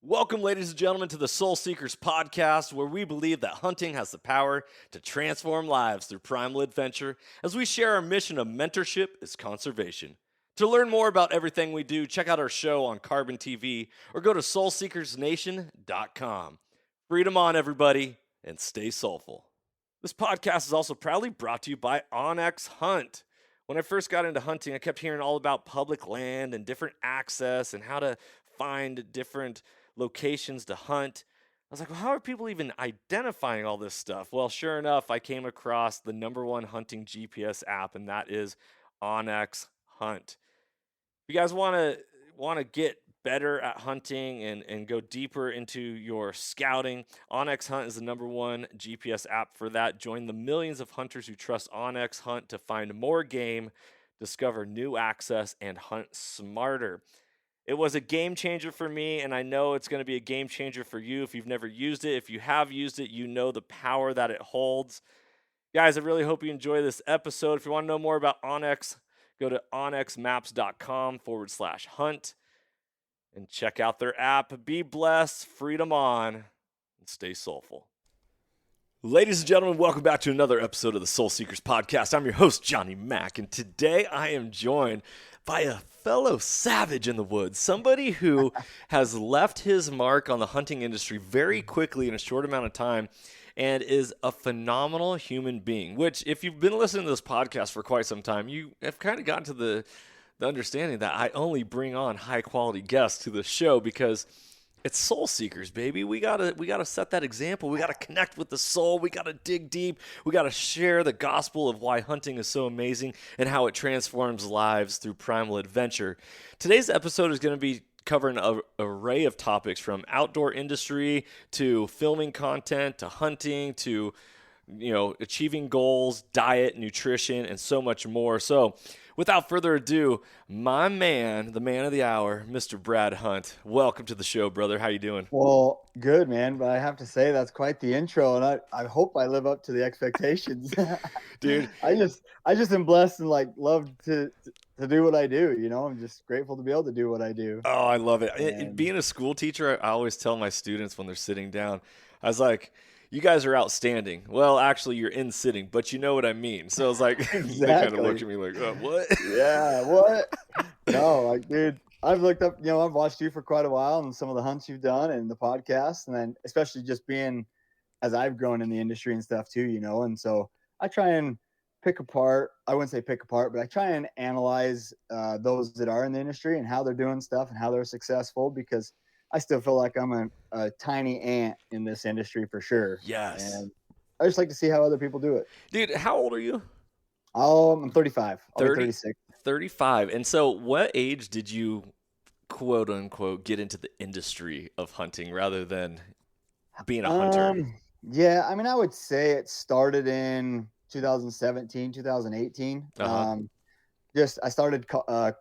Welcome, ladies and gentlemen, to the Soul Seekers podcast, where we believe that hunting has the power to transform lives through primal adventure as we share our mission of mentorship is conservation. To learn more about everything we do, check out our show on Carbon TV or go to soulseekersnation.com. Freedom on, everybody, and stay soulful. This podcast is also proudly brought to you by Onyx Hunt. When I first got into hunting, I kept hearing all about public land and different access and how to find different locations to hunt. I was like, well, how are people even identifying all this stuff? Well, sure enough, I came across the number one hunting GPS app, and that is Onyx Hunt. If you guys want to get better at hunting and go deeper into your scouting, Onyx Hunt is the number one GPS app for that. Join the millions of hunters who trust Onyx Hunt to find more game, discover new access, and hunt smarter. It was a game changer for me, and I know it's going to be a game changer for you if you've never used it. If you have used it, you know the power that it holds. Guys, I really hope you enjoy this episode. If you want to know more about Onyx, go to onyxmaps.com/hunt and check out their app. Be blessed, freedom on, and stay soulful. Ladies and gentlemen, welcome back to another episode of the Soul Seekers podcast. I'm your host, Johnny Mack, and today I am joined by a fellow savage in the woods, somebody who has left his mark on the hunting industry very quickly in a short amount of time and is a phenomenal human being, which if you've been listening to this podcast for quite some time, you have kind of gotten to the understanding that I only bring on high quality guests to the show because it's Soul Seekers, baby. We gotta set that example. We gotta connect with the soul. We gotta dig deep. We gotta share the gospel of why hunting is so amazing and how it transforms lives through primal adventure. Today's episode is going to be covering an array of topics from outdoor industry to filming content to hunting to achieving goals, diet, nutrition, and so much more. So without further ado, my man, the man of the hour, Mr. Brad Hunt. Welcome to the show, brother. How you doing? Well, good, man. But I have to say that's quite the intro, and I hope I live up to the expectations. Dude, I just am blessed and love to do what I do. I'm just grateful to be able to do what I do. Oh, I love it. Being a school teacher, I always tell my students when they're sitting down, I was like, you guys are outstanding. Well, actually, you're in sitting, but you know what I mean. So it's like, Exactly. They kind of look at me like, oh, what? Yeah, what? No, dude, I've looked up, I've watched you for quite a while and some of the hunts you've done and the podcast, and then especially just being as I've grown in the industry and stuff too, and so I try and pick apart, I wouldn't say pick apart, but I try and analyze those that are in the industry and how they're doing stuff and how they're successful, because I still feel like I'm a tiny ant in this industry for sure. Yes. And I just like to see how other people do it. Dude, how old are you? I'm 35. I'll 30? be 36. 35. And so what age did you, quote unquote, get into the industry of hunting rather than being a hunter? Yeah, I mean, I would say it started in 2017, 2018. Uh-huh. I started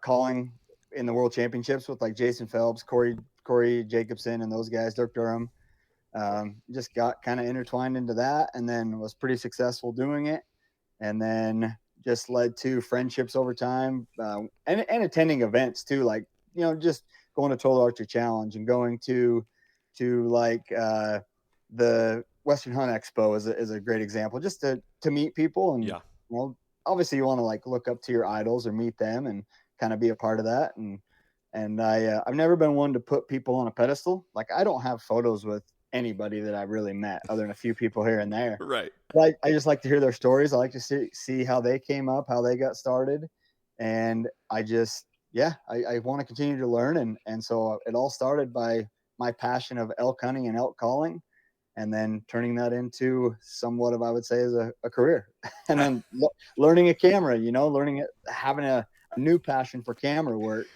calling in the World Championships with like Jason Phelps, Corey Jacobson, and those guys, Dirk Durham. Just got kind of intertwined into that, and then was pretty successful doing it, and then just led to friendships over time, and attending events too, like just going to Total Archery Challenge and going to like the Western Hunt Expo is a great example, just to meet people. And obviously you want to like look up to your idols or meet them and kind of be a part of that. And I've never been one to put people on a pedestal. Like, I don't have photos with anybody that I've really met other than a few people here and there. Right. But I just like to hear their stories. I like to see how they came up, how they got started. And I want to continue to learn. And so it all started by my passion of elk hunting and elk calling, and then turning that into somewhat of, I would say, as a career. And then learning a camera, having a new passion for camera work.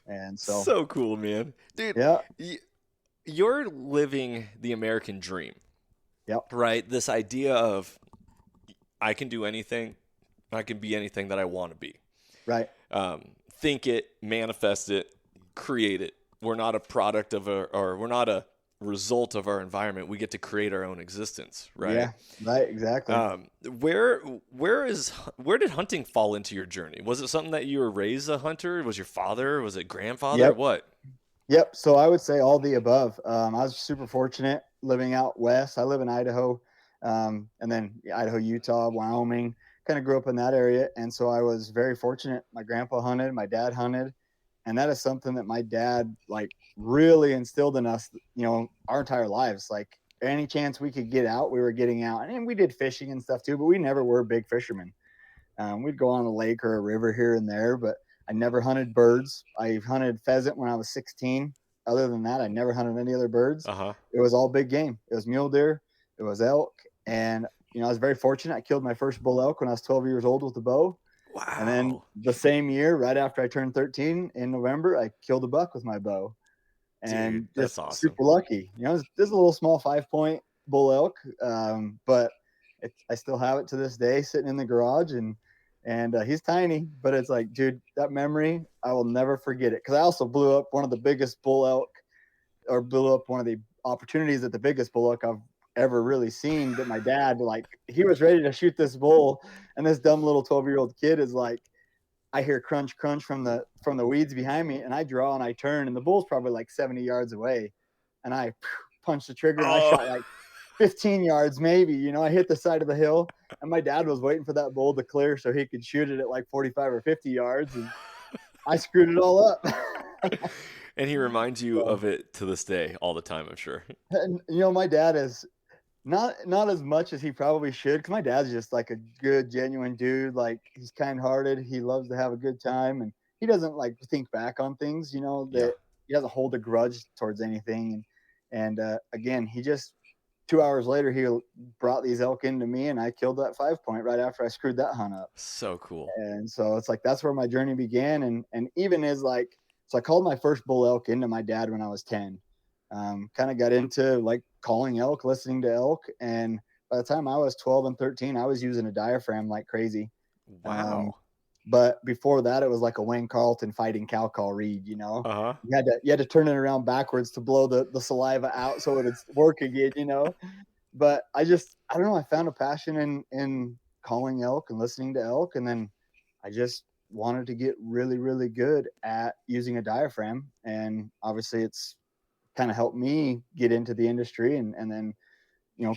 And so cool, man. Dude, yeah. You're living the American dream. Yep. Right? This idea of I can do anything, I can be anything that I want to be. Right. Think it, manifest it, create it. We're not a product of we're not a result of our environment. We get to create our own existence, right? Yeah, right, exactly. Where did hunting fall into your journey? Was it something that you were raised a hunter? Was your father? Was it grandfather? Yep. Or what? Yep. So I would say all the above. I was super fortunate living out west. I live in Idaho, and then Idaho, Utah, Wyoming. Kind of grew up in that area, and so I was very fortunate. My grandpa hunted, my dad hunted, and that is something that my dad like really instilled in us. Our entire lives. Like any chance we could get out, we were getting out, and we did fishing and stuff too. But we never were big fishermen. We'd go on a lake or a river here and there, but I never hunted birds. I hunted pheasant when I was 16. Other than that, I never hunted any other birds. Uh-huh. It was all big game. It was mule deer. It was elk. And, I was very fortunate. I killed my first bull elk when I was 12 years old with a bow. And then Wow. the same year, right after I turned 13 in November, I killed a buck with my bow. Dude, And that's just awesome. super lucky. This is a little small 5-point bull elk, but I still have it to this day sitting in the garage, and he's tiny, but it's like, dude, that memory, I will never forget it. Because I also blew up one of the biggest bull elk, or blew up one of the opportunities at the biggest bull elk I've ever really seen. That my dad, like, he was ready to shoot this bull, and this dumb little 12-year-old kid is like, I hear crunch, crunch from the weeds behind me, and I draw and I turn, and the bull's probably like 70 yards away, and I punched the trigger and I Oh, shot like 15 yards maybe. I hit the side of the hill, and my dad was waiting for that bull to clear so he could shoot it at like 45 or 50 yards, and I screwed it all up. and he reminds you So, of it to this day all the time, I'm sure. and my dad is not as much as he probably should, because my dad's just like a good, genuine dude. Like, he's kind-hearted. He loves to have a good time, and he doesn't like think back on things. Yeah. That he doesn't hold a grudge towards anything. And again, he just 2 hours later he brought these elk into me, and I killed that 5-point right after I screwed that hunt up. So cool. And so it's like that's where my journey began, and even is like, so I called my first bull elk into my dad when I was 10. Kind of got into like calling elk, listening to elk, and by the time I was 12 and 13, I was using a diaphragm like crazy. Um, Wow. but before that, it was like a Wayne Carlton fighting cow call reed. Uh-huh. You had to turn it around backwards to blow the saliva out so it would work again. But I don't know, I found a passion in calling elk and listening to elk, and then I just wanted to get really, really good at using a diaphragm, and obviously it's kind of helped me get into the industry, and then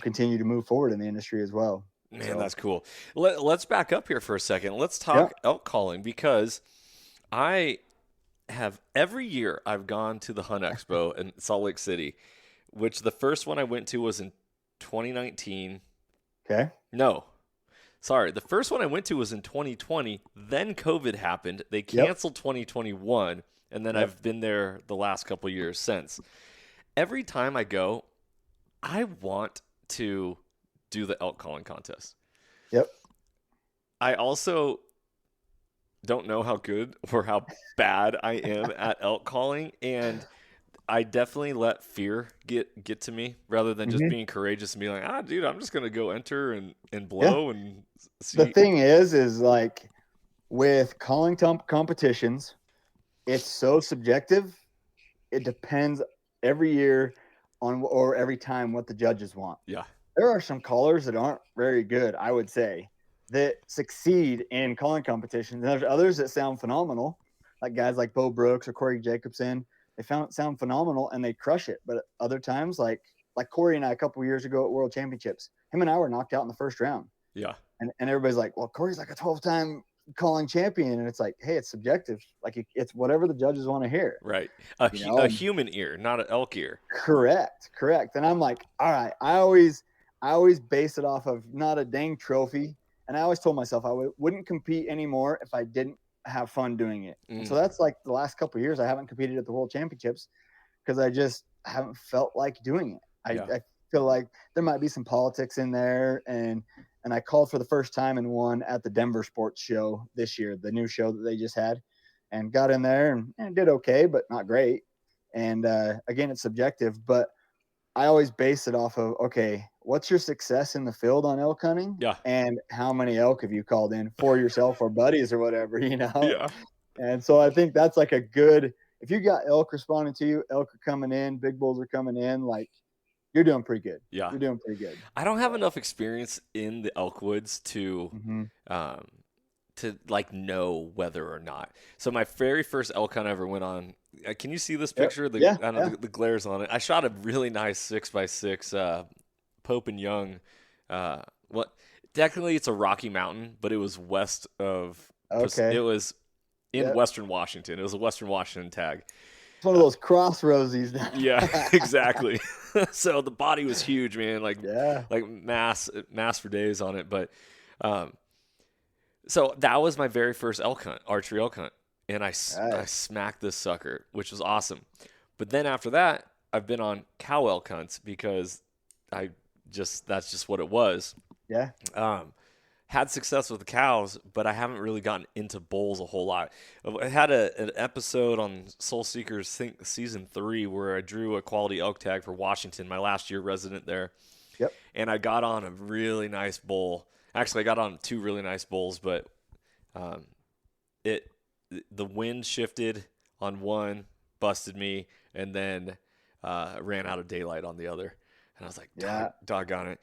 continue to move forward in the industry as well. Man, So that's cool. Let's back up here for a second. Let's yeah. talk elk calling, because I have every year I've gone to the Hunt Expo in Salt Lake City, which the first one I went to was in 2019. Okay. No, sorry. The first one I went to was in 2020. Then COVID happened. They Yep. canceled 2021. And then Yep. I've been there the last couple years since. Every time I go, I want to do the elk calling contest. Yep. I also don't know how good or how bad I am at elk calling, and I definitely let fear get to me rather than just hmm being courageous and being like, dude, I'm just gonna go enter and Yeah. blow and The see. thing is like with calling competitions, it's so subjective. It depends every year on, or every time, what the judges want. Yeah, There are some callers that aren't very good, I would say, that succeed in calling competitions. And there's others that sound phenomenal, like guys like Bo Brooks or Corey Jacobson. They sound phenomenal and they crush it. But other times, like Corey and I a couple of years ago at World Championships, him and I were knocked out in the first round. yeah, And everybody's like, well, Corey's like a 12-time calling champion. And it's like, hey, it's subjective. Like, it's whatever the judges want to hear, right. A And human ear, not an elk ear. correct. And I'm like, all right, I always base it off of not a dang trophy. And I always told myself I wouldn't compete anymore if I didn't have fun doing it. And so that's like the last couple of years I haven't competed at the World Championships because I just haven't felt like doing it. I feel like there might be some politics in there, and I called for the first time and won at the Denver Sports Show this year, the new show that they just had, and got in there and did okay, but not great. And again, it's subjective, but I always base it off of, okay, what's your success in the field on elk hunting? Yeah, And how many elk have you called in for yourself or buddies or whatever? yeah, And so I think that's like a good, if you got elk responding to you, elk are coming in, big bulls are coming in, like, you're doing pretty good. yeah. You're doing pretty good. I don't have enough experience in the elk woods to Mm-hmm. um, to like know whether or not. So my very first elk hunt I ever went on. Can you see this Yep. picture? Yeah. I don't know, Yeah. the glares on it. I shot a really nice 6x6 Pope and Young. What? Technically, it's a Rocky Mountain, but it was west of. It Okay. was in Yep. Western Washington. It was a Western Washington tag. It's one of those crossroads down. Yeah, exactly. So the body was huge, man. Yeah. Like mass for days on it. But um, so that was my very first elk hunt, archery elk hunt, and I Nice. smacked this sucker, which was awesome. But then after that, I've been on cow elk hunts because that's just what it was. Yeah. Had success with the cows, but I haven't really gotten into bulls a whole lot. I had an episode on Soul Seekers, season 3, where I drew a quality elk tag for Washington, my last year resident there. Yep. And I got on a really nice bull. Actually, I got on 2 really nice bulls, but the wind shifted on one, busted me, and then ran out of daylight on the other. And I was like, Yeah. doggone it.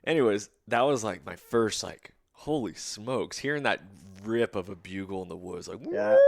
Anyways, that was like my first like, holy smokes, hearing that rip of a bugle in the woods, like, Yeah.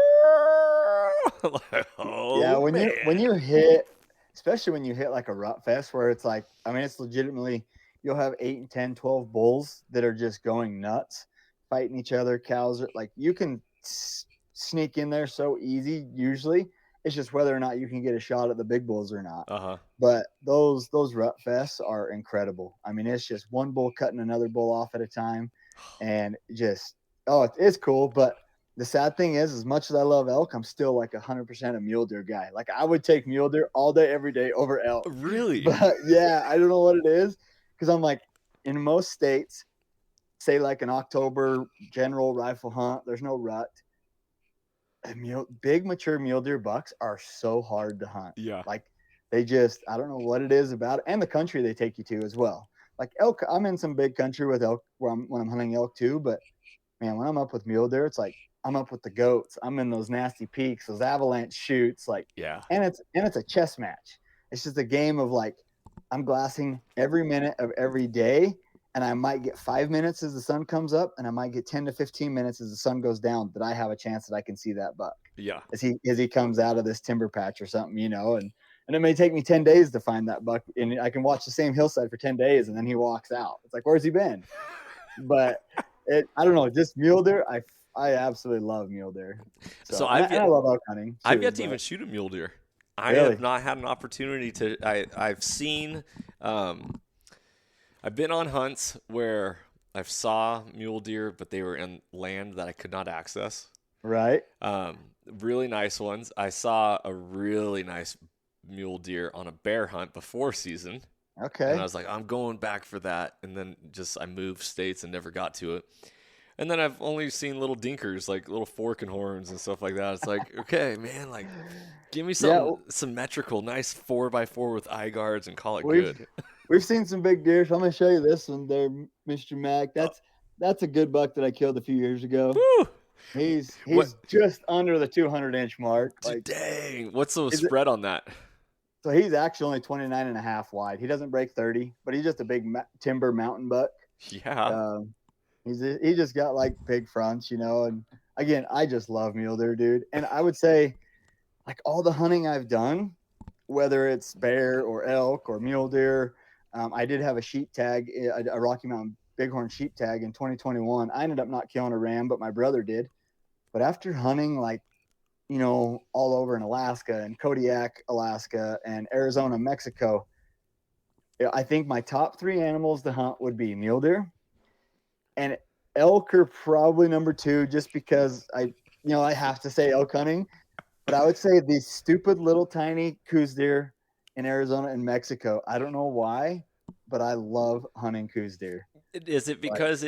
like, oh Yeah. man. When you hit, especially when you hit like a rut fest where it's like, I mean, it's legitimately, you'll have 8 and 10, 12 bulls that are just going nuts, fighting each other. Cows are like, you can sneak in there so easy. Usually it's just whether or not you can get a shot at the big bulls or not. Uh-huh. But those rut fests are incredible. I mean, it's just one bull cutting another bull off at a time, and just it's cool. But the sad thing is, as much as I love elk, I'm still like 100% a mule deer guy. Like I would take mule deer all day, every day over elk. Really? But yeah, I don't know what it is, because I'm like, in most states, say like an October general rifle hunt, there's no rut. Big mature mule deer bucks are so hard to hunt. Yeah. Like they just, I don't know what it is about it, and the country they take you to as well. Like elk, I'm in some big country with elk when I'm hunting elk too. But man, when I'm up with mule deer, it's like I'm up with the goats. I'm in those nasty peaks, those avalanche shoots. Like, Yeah. and it's a chess match. It's just a game of like, I'm glassing every minute of every day, and I might get 5 minutes as the sun comes up, and I might get 10 to 15 minutes as the sun goes down, that I have a chance that I can see that buck Yeah. as he comes out of this timber patch or something, and it may take me 10 days to find that buck, and I can watch the same hillside for 10 days, and then he walks out. It's like, where's he been? But I don't know, just mule deer. I absolutely love mule deer. So I love elk hunting too, I've yet to even shoot a mule deer. I Really? have not had an opportunity to. I've seen. I've been on hunts where I've saw mule deer, but they were in land that I could not access. Right. Really nice ones. I saw a really nice mule deer on a bear hunt before season. Okay. And I was like, I'm going back for that. And then I moved states and never got to it. And then I've only seen little dinkers, like little forking horns and stuff like that. It's like, okay, man, like give me something symmetrical, nice 4x4 with eye guards and call it good. We've seen some big deer. So I'm going to show you this one there, Mr. Mack. That's a good buck that I killed a few years ago. Woo! He's just under the 200-inch mark. Like, dang. What's the spread on that? So he's actually only 29 and a half wide. He doesn't break 30, but he's just a big timber mountain buck. Yeah. He just got like big fronts, and again, I just love mule deer, dude. And I would say, like, all the hunting I've done, whether it's bear or elk or mule deer, I did have a sheep tag, a Rocky Mountain bighorn sheep tag in 2021. I ended up not killing a ram, but my brother did. But after hunting, like, all over in Alaska and Kodiak, Alaska, and Arizona, Mexico, I think my top 3 animals to hunt would be mule deer, and elk are probably number 2, just because I have to say elk hunting. But I would say these stupid little tiny coos deer in Arizona and Mexico. I don't know why, but I love hunting coos deer. Is it because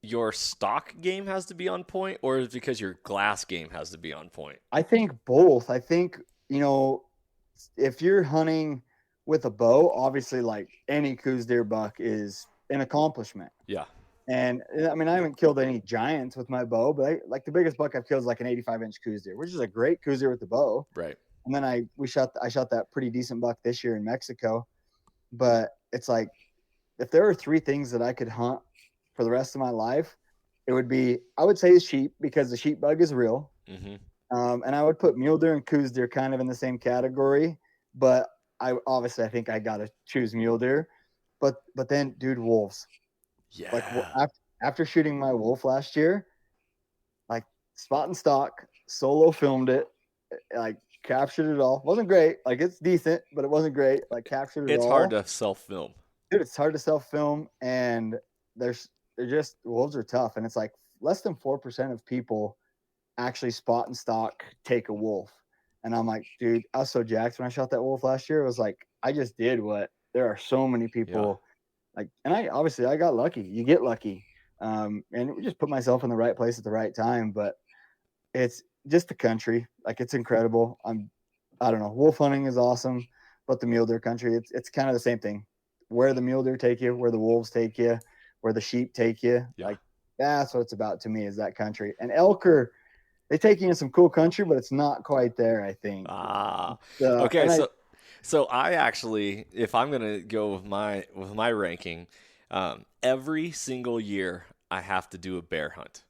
your stock game has to be on point, or is it because your glass game has to be on point? I think both. I think, if you're hunting with a bow, obviously, like, any coos deer buck is an accomplishment. Yeah. And I mean, I haven't killed any giants with my bow, but like the biggest buck I've killed is like an 85-inch coos deer, which is a great coos deer with the bow. Right. And then I shot that pretty decent buck this year in Mexico. But it's like, if there are 3 things that I could hunt for the rest of my life, it would be, I would say sheep because the sheep bug is real. Mm-hmm. And I would put mule deer and coos deer kind of in the same category, but I think I got to choose mule deer. But then, dude, wolves. Like Yeah. after shooting my wolf last year, like spot and stock, solo filmed it, like captured it all. Wasn't great. Like it's decent, but it wasn't great. Like captured it It's all. hard to self-film. Dude, it's hard to self film, and they're just wolves are tough, and it's like less than 4% of people actually spot and stock take a wolf. And I'm like, dude, I was so jacked when I shot that wolf last year. It was like I just did what there are so many Yeah. people like, and I obviously I got lucky. You get lucky, and just put myself in the right place at the right time. But it's just the country, like it's incredible. I don't know, wolf hunting is awesome, but the mule deer country, it's kind of the same thing. Where the mule deer take you, where the wolves take you, where the sheep take you, Yeah. like that's what it's about to me is that country. And elk are they take you in some cool country, but it's not quite there, I think. Okay. And So I actually, if I'm gonna go with my ranking, every single year I have to do a bear hunt.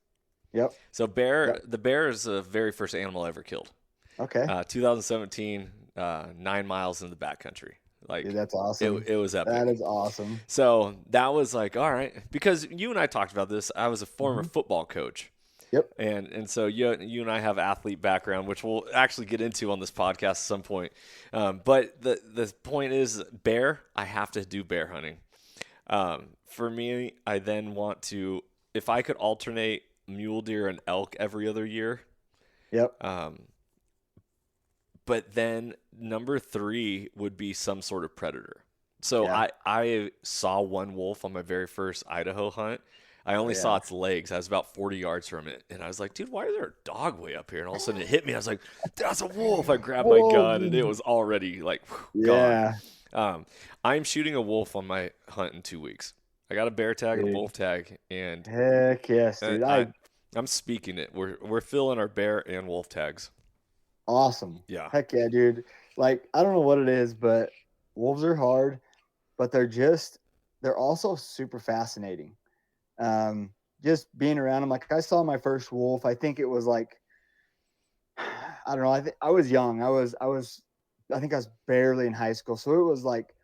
yep. So Yep. the bear is the very first animal I ever killed. Okay. 2017, 9 miles in the backcountry. Like Dude, that's awesome. it was epic. That is awesome. So that was like, all right, because you and I talked about this. I was a former Mhm. football coach. Yep. And so you and I have athlete background, which we'll actually get into on this podcast at some point. But the point is, bear, I have to do bear hunting. For me, I then want to, if I could alternate mule deer and elk every other year. Yep. But then number 3 would be some sort of predator. So Yeah. I saw one wolf on my very first Idaho hunt. I only saw Yeah. its legs. I was about 40 yards from it. And I was like, dude, why is there a dog way up here? And all of a sudden it hit me. I was like, that's a wolf. I grabbed my Whoa, gun and it dude. was already like Yeah. gone. I'm shooting a wolf on my hunt in 2 weeks. I got a bear tag and a Dude. wolf tag. And Heck yes, dude. I'm speaking it. We're filling our bear and wolf tags. Awesome. Yeah. Heck yeah, dude. Like, I don't know what it is, but wolves are hard, but they're also super fascinating. Just being around them. Like I saw my first wolf. I think it was like, I don't know. I was young. I think I was barely in high school. So it was like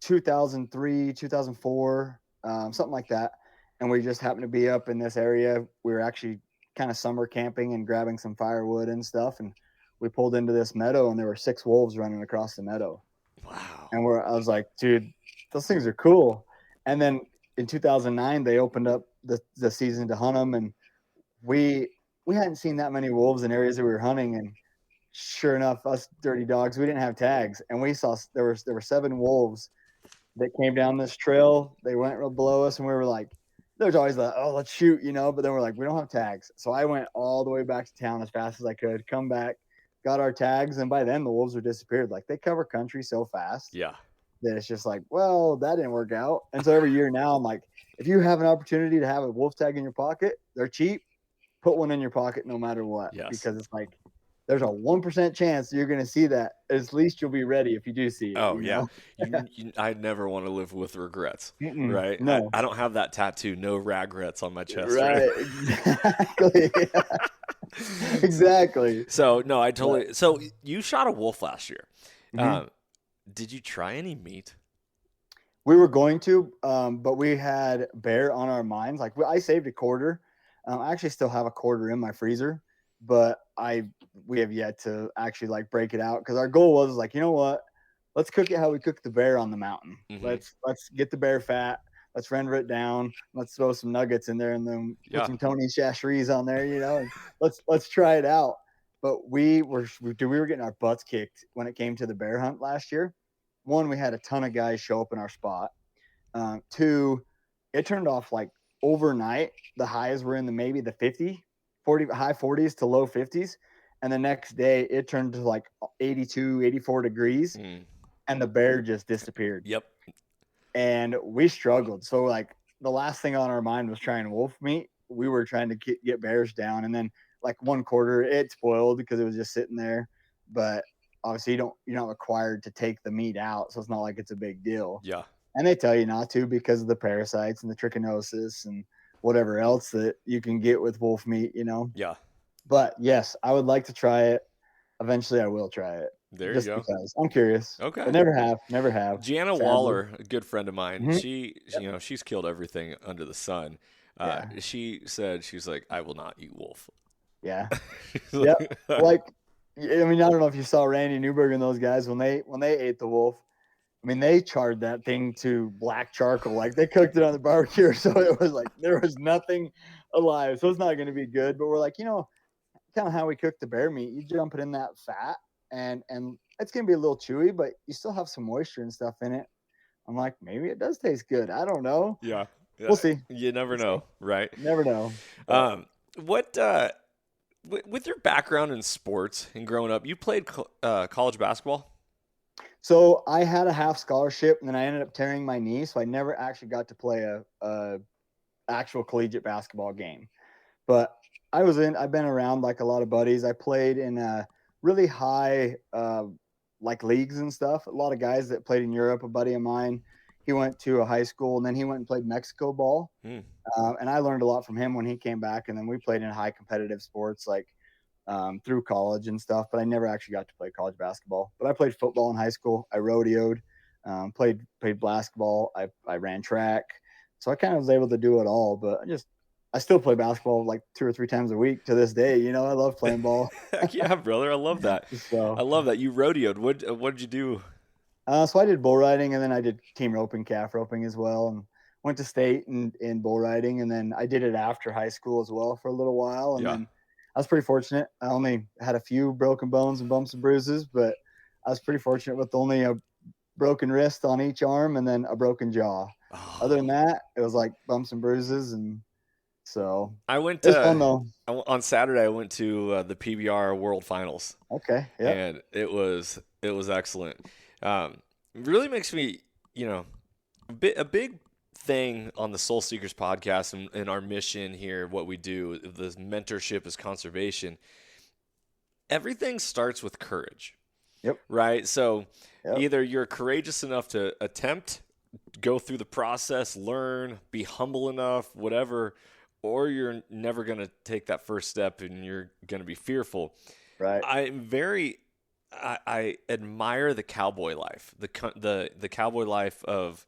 2003, 2004, something like that. And we just happened to be up in this area. We were actually kind of summer camping and grabbing some firewood and stuff. And we pulled into this meadow and there were 6 wolves running across the meadow. Wow. And I was like, dude, those things are cool. And then in 2009, they opened up the season to hunt them. And we hadn't seen that many wolves in areas that we were hunting. And sure enough, us dirty dogs, we didn't have tags. And we saw there were 7 wolves that came down this trail. They went below us and we were like, there's always like, oh, let's shoot, but then we're like, we don't have tags. So I went all the way back to town as fast as I could, come back, got our tags. And by then the wolves were disappeared. Like they cover country so fast Yeah. that it's just like, well, that didn't work out. And so every year now I'm like, if you have an opportunity to have a wolf tag in your pocket, they're cheap, put one in your pocket no matter what. Yes. Because it's like, there's a 1% chance you're going to see that. At least you'll be ready if you do see it. Oh, yeah. I'd never want to live with regrets, right? No. I don't have that tattoo, no regrets on my chest. Right. Exactly. Exactly. So, no, I totally. So, you shot a wolf last year. Mhm. Did you try any meat? We were going to, but we had bear on our minds. Like I saved a quarter. I actually still have a quarter in my freezer, but we have yet to actually like break it out because our goal was like, you know what? Let's cook it how we cook the bear on the mountain. Mm-hmm. Let's get the bear fat. Let's render it down. Let's throw some nuggets in there and then put some Tony Chachere's on there, and let's try it out. But we were getting our butts kicked when it came to the bear hunt last year. One, we had a ton of guys show up in our spot. 2, it turned off like overnight. The highs were in maybe the 40, high 40s to low 50s. And the next day it turned to like 82, 84 degrees. And the bear just disappeared. Yep. And we struggled. So like the last thing on our mind was trying wolf meat. We were trying to get bears down. And then like one quarter it spoiled because it was just sitting there. But obviously you're not required to take the meat out. So it's not like it's a big deal. Yeah. And they tell you not to because of the parasites and the trichinosis and whatever else that you can get with wolf meat, Yeah. But yes, I would like to try it. Eventually I will try it There you just go. because I'm curious. Okay. But never have. Gianna Sadly. Waller, a good friend of mine, Mhm. she's killed everything under the sun. Yeah. She said, she's like, I will not eat wolf. Yeah. She's Yep. like, Like, I mean, I don't know if you saw Randy Newberg and those guys when they ate the wolf. I mean, they charred that thing to black charcoal. Like they cooked it on the barbecue, so it was like there was nothing alive. So it's not going to be good. But we're like, kind of how we cook the bear meat. You jump it in that fat, and it's going to be a little chewy, but you still have some moisture and stuff in it. I'm like, maybe it does taste good. I don't know. yeah, We'll see. you never know, right? Never know. What with your background in sports and growing up, you played college basketball? So I had a half scholarship, and then I ended up tearing my knee, so I never actually got to play a actual collegiate basketball game. But I've been around like a lot of buddies. I played in really high like leagues and stuff. A lot of guys that played in Europe. A buddy of mine, he went to a high school and then he went and played Mexico ball. And I learned a lot from him when he came back. And then we played in high competitive sports like through college and stuff. But I never actually got to play college basketball. But I played football in high school. I rodeoed, played basketball. I ran track. So I kind of was able to do it all. But I still play basketball like 2 or 3 times a week to this day. I love playing ball. Heck yeah, brother. I love that. So, I love that. You rodeoed. What did you do? so I did bull riding, and then I did team roping, calf roping as well, and went to state in bull riding. And then I did it after high school as well for a little while. And then I was pretty fortunate. I only had a few broken bones and bumps and bruises, but I was pretty fortunate with only a broken wrist on each arm and then a broken jaw. Oh. Other than that, it was like bumps and bruises. And so I went it was fun though. On Saturday. I went to the PBR World Finals. Okay, yeah, and it was excellent. It really makes me, a big thing on the Soul Seekers podcast and our mission here, what we do, the mentorship is conservation. Everything starts with courage. Yep. Right. So either you're courageous enough to attempt, go through the process, learn, be humble enough, whatever, or you're never going to take that first step and you're going to be fearful. Right. I admire the cowboy life, the cowboy life of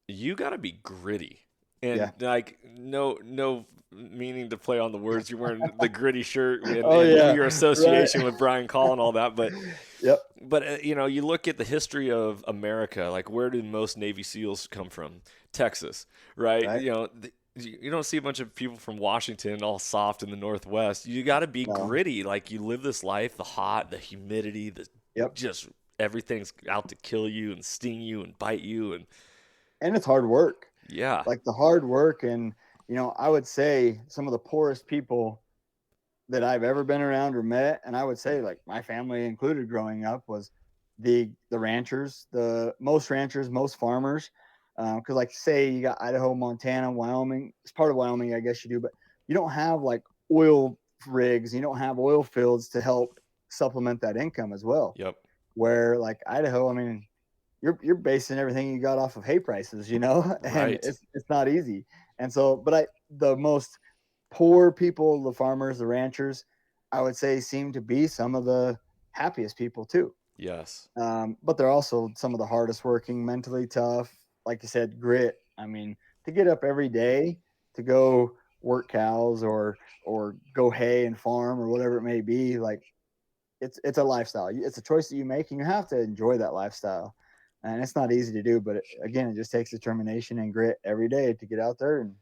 you got to be gritty and like no meaning to play on the words. You're wearing the gritty shirt and your association with Brian Call and all that, but But you look at the history of America, like where did most Navy SEALs come from? Texas, right? You don't see a bunch of people from Washington all soft in the Northwest. You got to be gritty. Like you live this life, the hot, the humidity, just everything's out to kill you and sting you and bite you. And it's hard work. Yeah. Like the hard work. And, I would say some of the poorest people that I've ever been around or met, and I would say like my family included growing up, was the ranchers, most farmers. Because like say you got Idaho, Montana, Wyoming. It's part of Wyoming, I guess you do, but you don't have like oil rigs. You don't have oil fields to help supplement that income as well. Yep. Where like Idaho, I mean, you're basing everything you got off of hay prices, and Right. it's not easy. And so, but the most poor people, the farmers, the ranchers, I would say seem to be some of the happiest people too. Yes. But they're also some of the hardest working, mentally tough. Like you said, grit. I mean, to get up every day to go work cows or go hay and farm or whatever it may be, like it's a lifestyle. It's a choice that you make, and you have to enjoy that lifestyle. And it's not easy to do, but again, it just takes determination and grit every day to get out there and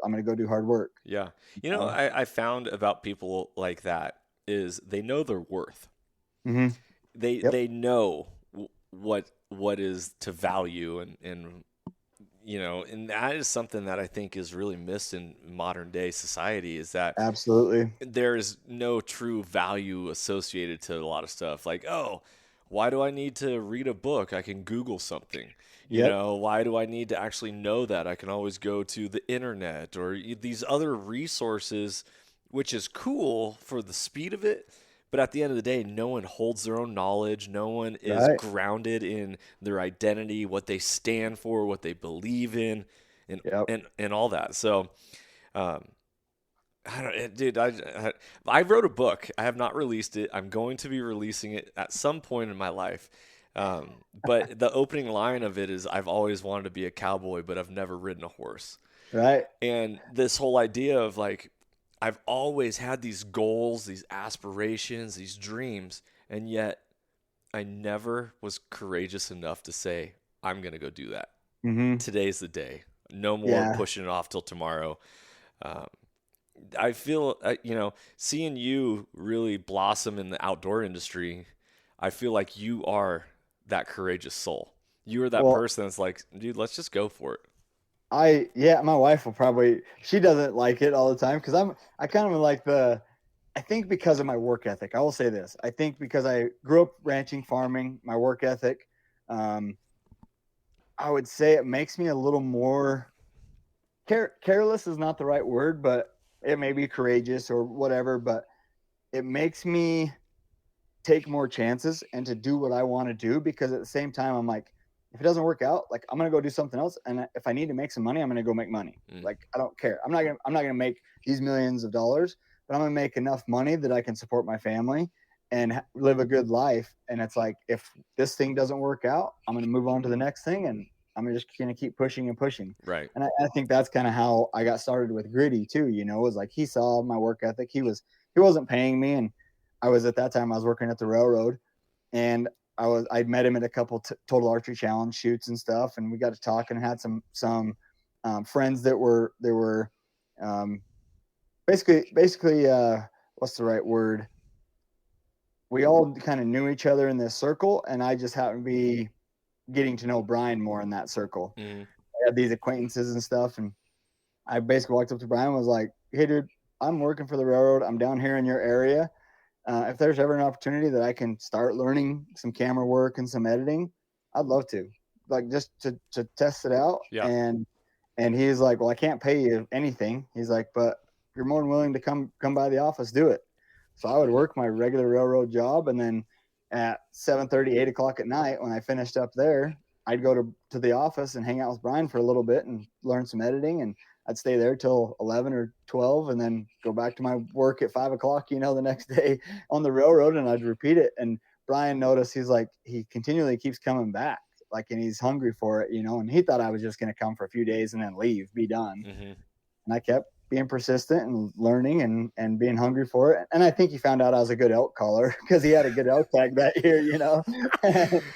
I'm going to go do hard work. Yeah. I found about people like that is they know their worth. Mm-hmm. They know what is to value and that is something that I think is really missed in modern day society, is that absolutely there is no true value associated to a lot of stuff. Like, oh, why do I need to read a book? I can Google something. Why do I need to actually know that? I can always go to the internet or these other resources, which is cool for the speed of it. But at the end of the day, no one holds their own knowledge. No one is grounded in their identity, what they stand for, what they believe in. and Yep. and all that. So, um, I don't, dude. I wrote a book. I have not released it. I'm going to be releasing it at some point in my life. But the opening line of it is, "I've always wanted to be a cowboy, but I've never ridden a horse." Right. And this whole idea of like, I've always had these goals, these aspirations, these dreams, and yet I never was courageous enough to say, I'm going to go do that. Mm-hmm. Today's the day. No more Yeah. pushing it off till tomorrow. Um, I feel, seeing you really blossom in the outdoor industry, I feel like you are that courageous soul. You are that Well, person that's like, dude, let's just go for it. my wife will probably, she doesn't like it all the time because I kind of like I think because of my work ethic. I will say this. I think because I grew up ranching, farming, my work ethic, um, I would say it makes me a little more careless is not the right word, but it may be courageous or whatever, but it makes me take more chances and to do what I want to do because at the same time I'm like, if it doesn't work out, like I'm gonna go do something else, and if I need to make some money, I'm gonna go make money. Like I don't care. I'm not gonna make these millions of dollars, but I'm gonna make enough money that I can support my family and live a good life. And it's like if this thing doesn't work out, I'm gonna move on to the next thing, and I'm just gonna keep pushing and pushing. Right. And I think that's kind of how I got started with Gritty too. You know, it was like he saw my work ethic. He wasn't paying me, and I was at that time I was working at the railroad, and I'd met him at a couple total archery challenge shoots and stuff, and we got to talk and had some friends that were basically what's the right word? We all kind of knew each other in this circle, and I just happened to be getting to know Brian more in that circle. Mm-hmm. I had these acquaintances and stuff, and I basically walked up to Brian and was like, "Hey, dude, I'm working for the railroad. I'm down here in your area. If there's ever an opportunity that I can start learning some camera work and some editing, I'd love to, like just to test it out." Yeah. And he's like, "Well, I can't pay you anything." He's like, "But you're more than willing to come by the office, do it." So I would work my regular railroad job, and then at 7:30, 8 o'clock at night, when I finished up there, I'd go to the office and hang out with Brian for a little bit and learn some editing, and I'd stay there till 11 or 12 and then go back to my work at 5 o'clock, the next day on the railroad, and I'd repeat it. And Brian noticed, he's like, he continually keeps coming back, like, and he's hungry for it, and he thought I was just going to come for a few days and then leave, be done. Mm-hmm. And I kept being persistent and learning and being hungry for it. And I think he found out I was a good elk caller because he had a good elk tag that year,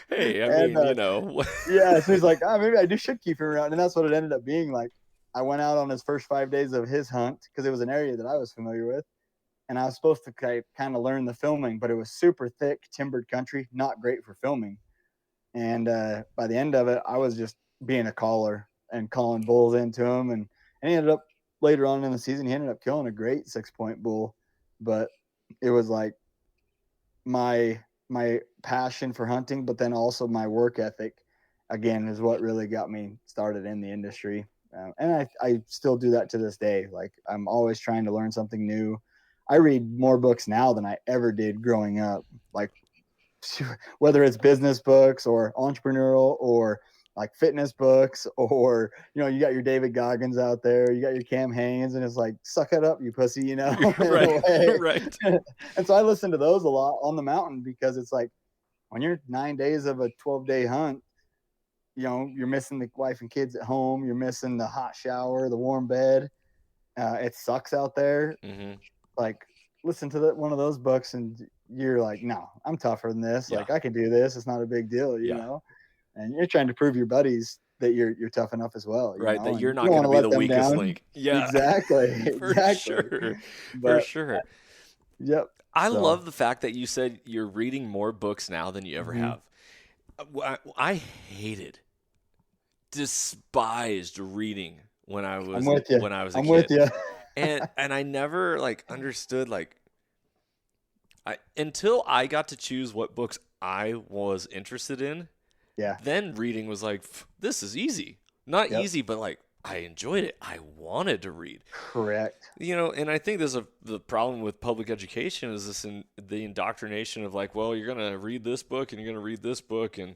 Hey, yeah. So he's like, maybe I should keep him around. And that's what it ended up being. Like, I went out on his first 5 days of his hunt because it was an area that I was familiar with. And I was supposed to kind of learn the filming, but it was super thick, timbered country, not great for filming. And by the end of it, I was just being a caller and calling bulls into him. And he ended up, later on in the season, he ended up killing a great 6-point bull. But it was like my passion for hunting, but then also my work ethic, again, is what really got me started in the industry. And I still do that to this day. Like, I'm always trying to learn something new. I read more books now than I ever did growing up. Like, whether it's business books or entrepreneurial or like fitness books, or, you got your David Goggins out there, you got your Cam Hanes, and it's like, suck it up, you pussy, Right. Right. And so I listen to those a lot on the mountain because it's like, when you're 9 days of a 12-day hunt, you're missing the wife and kids at home. You're missing the hot shower, the warm bed. It sucks out there. Mm-hmm. Like, listen to one of those books and you're like, no, I'm tougher than this. Yeah. Like, I can do this. It's not a big deal, you know? And you're trying to prove your buddies that you're tough enough as well. Right. That you're not going to be the weakest link. Yeah. Exactly. For exactly. sure. But, for sure. Yep. I love the fact that you said you're reading more books now than you ever have. I despised reading when I was a kid. With you. and I never understood until I got to choose what books I was interested in. Yeah. Then reading was like, this is easy. Not easy, but I enjoyed it. I wanted to read. Correct. And I think the problem with public education is the indoctrination of well, you're going to read this book and you're going to read this book. And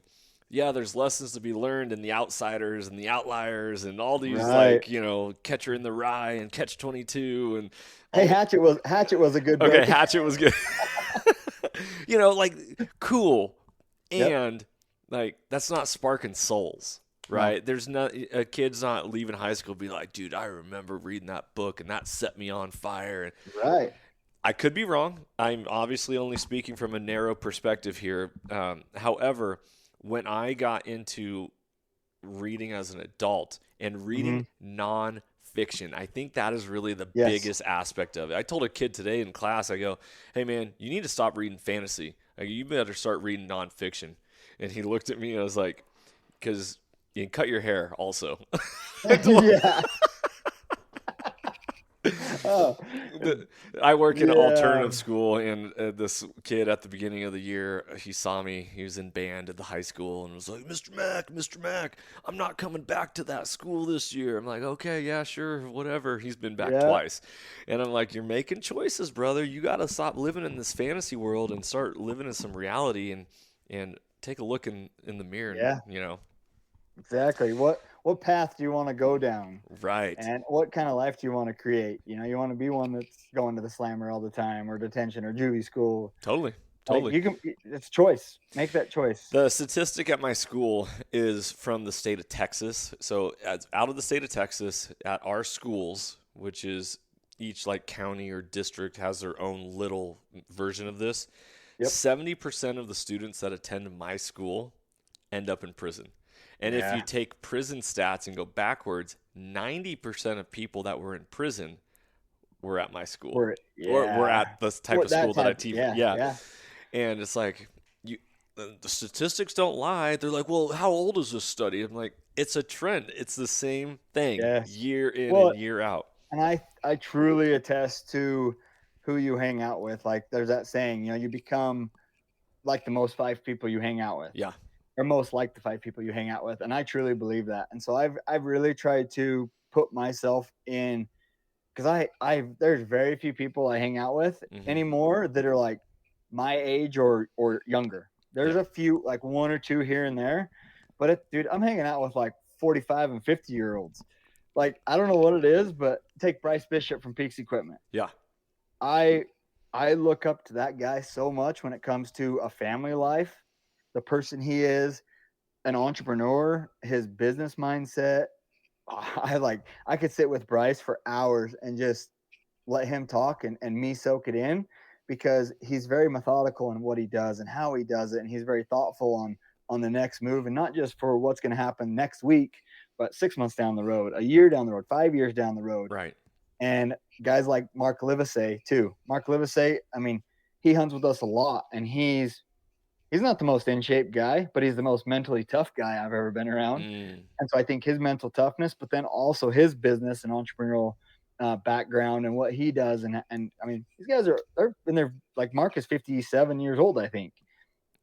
yeah, there's lessons to be learned in the outsiders and the outliers and all these Right. Catcher in the Rye and Catch 22 and Hey, all. Hatchet was a good Okay, book. Hatchet was good. Like cool, Yep. and like that's not sparking souls, No. right? There's not a kid's not leaving high school be like, dude, I remember reading that book and that set me on fire. And Right. I could be wrong. I'm obviously only speaking from a narrow perspective here. However, when I got into reading as an adult and Hmm. reading nonfiction, I think that is really the Yes. biggest aspect of it. I told a kid today in class, I go, hey, man, you need to stop reading fantasy. You better start reading nonfiction. And he looked at me and I was like, because you can cut your hair also. Yeah. Oh, I work in an yeah. alternative school, and this kid at the beginning of the year, he saw me. He was in band at the high school, and was like, Mr. Mack, I'm not coming back to that school this year." I'm like, "Okay, yeah, sure, whatever." He's been back Yeah. twice, and I'm like, "You're making choices, brother. You got to stop living in this fantasy world and start living in some reality, and take a look in the mirror, and Yeah. Exactly. What path do you want to go down? right, And what kind of life do you want to create? You want to be one that's going to the slammer all the time or detention or juvie school. totally, Like totally." it's choice. Make that choice. The statistic at my school is from the state of Texas. So, out of the state of Texas, at our schools, which is each like county or district has their own little version of this, Yep. 70% of the students that attend my school end up in prison. And if you Yeah. take prison stats and go backwards, 90% of people that were in prison were at my school, or were Yeah. at this type What of that school that I type. teach. Yeah. Yeah. Yeah. And it's like, the statistics don't lie. They're like, well, how old is this study? I'm like, it's a trend. It's the same thing Yes. year in Well, and year out. and I truly attest to who you hang out with. Like there's that saying, you become like the most five people you hang out with. Yeah. Or most like the five people you hang out with, and I truly believe that. And so I've really tried to put myself in, because I there's very few people I hang out with Hmm. anymore that are like my age or younger. There's Yeah. a few, like one or two here and there, but dude, I'm hanging out with like 45 and 50-year-olds. Like I don't know what it is, but take Bryce Bishop from Peaks Equipment. Yeah. I I look up to that guy so much when it comes to a family life, the person he is, an entrepreneur, his business mindset. I could sit with Bryce for hours and just let him talk and me soak it in, because he's very methodical in what he does and how he does it, and he's very thoughtful on the next move, and not just for what's going to happen next week, but 6 months down the road, a year down the road, 5 years down the road. Right. And guys like Mark Livesey too. Mark Livesey, I mean, he hunts with us a lot, and he's not the most in shape guy, but he's the most mentally tough guy I've ever been around. Mm. And so I think his mental toughness, but then also his business and entrepreneurial background and what he does. And I mean, these guys they're in their, like Mark is 57 years old, I think.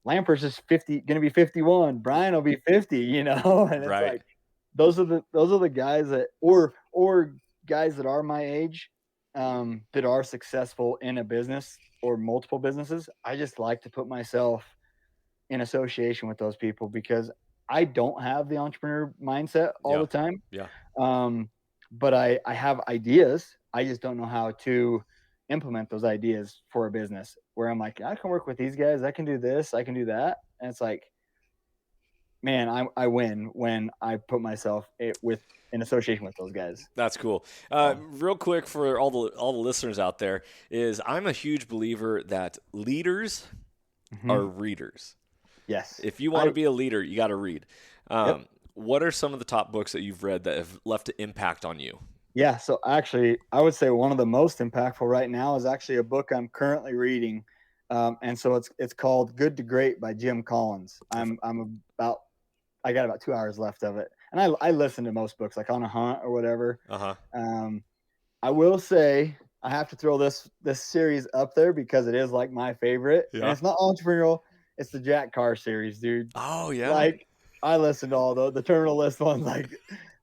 Lampert's is going to be 51. Brian will be 50, and it's Right. like, those are the guys that, or guys that are my age, that are successful in a business or multiple businesses. I just like to put myself in association with those people, because I don't have the entrepreneur mindset all Yeah. the time. Yeah. But I have ideas. I just don't know how to implement those ideas for a business, where I'm like, I can work with these guys. I can do this. I can do that. And it's like, man, I win when I put myself in association with those guys. That's cool. Real quick for all the listeners out there is I'm a huge believer that leaders are Mm-hmm. readers. Yes. If you want to be a leader, you got to read. Yep. What are some of the top books that you've read that have left an impact on you? Yeah. So actually, I would say one of the most impactful right now is actually a book I'm currently reading. And so it's called Good to Great by Jim Collins. I got about 2 hours left of it. And I listen to most books, like on a hunt or whatever. Uh-huh. I will say I have to throw this series up there because it is like my favorite. And Yeah. it's not entrepreneurial. It's the Jack Carr series, dude. Oh, yeah. Like, I listen to all the Terminal List ones. Like,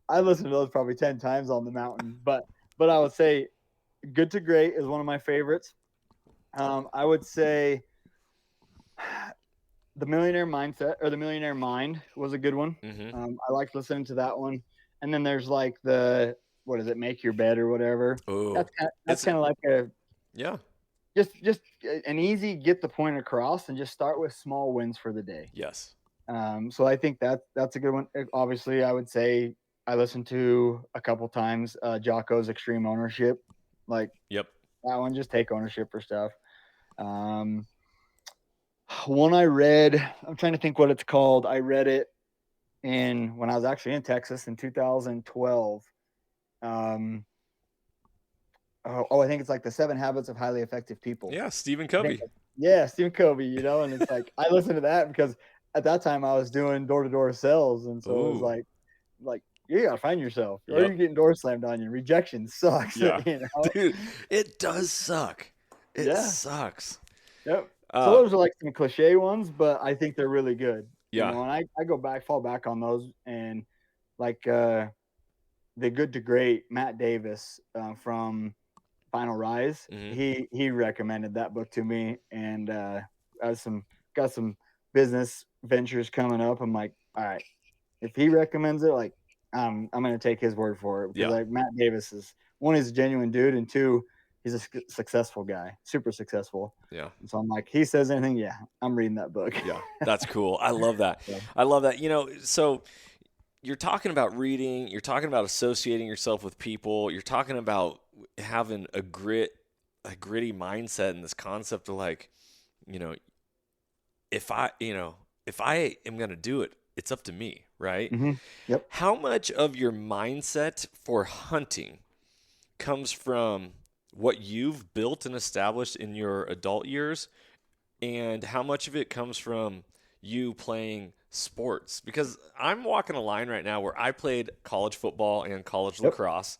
I listened to those probably 10 times on the mountain. But I would say Good to Great is one of my favorites. I would say The Millionaire Mindset or The Millionaire Mind was a good one. Mm-hmm. I liked listening to that one. And then there's like what is it, Make Your Bed or whatever. Oh, That's it's kind of like a yeah, just an easy get the point across and just start with small wins for the day. yes, So I think that's a good one. Obviously, I would say I listened to a couple times Jocko's Extreme Ownership, like yep. that one. Just take ownership for stuff. Um, One I read, I'm trying to think what it's called. I read it when I was actually in Texas in 2012. Um, I think it's like the 7 Habits of Highly Effective People. Yeah, Stephen I think, Covey. yeah, Stephen Covey, and it's like I listened to that because at that time I was doing door-to-door sales, and so it was Ooh, like you gotta find yourself, or yep. you're getting doors slammed on you. Rejection sucks, Yeah. you know. Dude, it does suck. It Yeah, sucks. yep. So Uh, those are like some cliche ones, but I think they're really good, yeah. and I fall back on those, and like the Good to Great, Matt Davis from Final Rise. Mm-hmm. He recommended that book to me, and I got some business ventures coming up. I'm like, all right, if he recommends it, like I'm gonna take his word for it because Yeah. like Matt Davis is one, he's a genuine dude, and two, he's a successful guy, super successful. Yeah. And so I'm like, he says anything, yeah, I'm reading that book. Yeah. That's cool. I love that. Yeah. I love that. So you're talking about reading, you're talking about associating yourself with people, you're talking about having a gritty mindset and this concept of like, you know, if I am going to do it, it's up to me, right? Mm-hmm. Yep. How much of your mindset for hunting comes from what you've built and established in your adult years, and how much of it comes from you playing sports? Because I'm walking a line right now where I played college football and college Yep. lacrosse.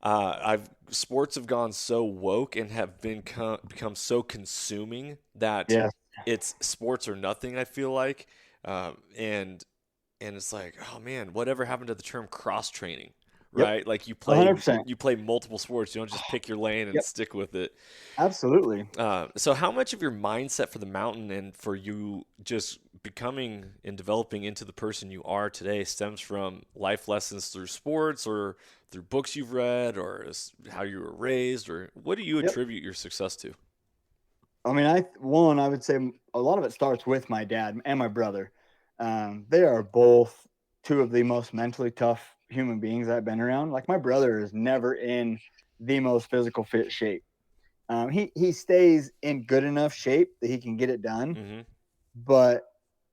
I've sports have gone so woke and have become so consuming that Yeah. it's sports or nothing. I feel like, and it's like, oh man, whatever happened to the term cross training, Yep. right? Like $100%. you play multiple sports. You don't just pick your lane and Yep. stick with it. Absolutely. So how much of your mindset for the mountain and for you just becoming and developing into the person you are today stems from life lessons through sports or through books you've read or how you were raised, or what do you Yep. attribute your success to? I mean, I would say a lot of it starts with my dad and my brother. They are both two of the most mentally tough human beings I've been around. Like my brother is never in the most physical fit shape. He stays in good enough shape that he can get it done, Mm-hmm. but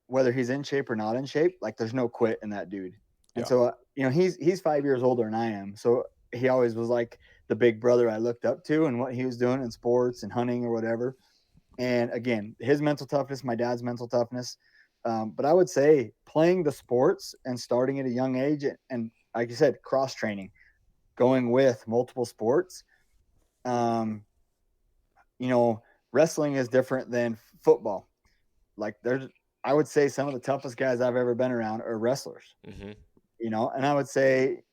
whether he's in shape or not in shape, like there's no quit in that dude. And Yeah. so he's 5 years older than I am, so he always was like the big brother I looked up to and what he was doing in sports and hunting or whatever. And again, his mental toughness, my dad's mental toughness. But I would say playing the sports and starting at a young age, and like you said, cross training, going with multiple sports. Um, Wrestling is different than football. Like I would say some of the toughest guys I've ever been around are wrestlers. Mm-hmm. And I would say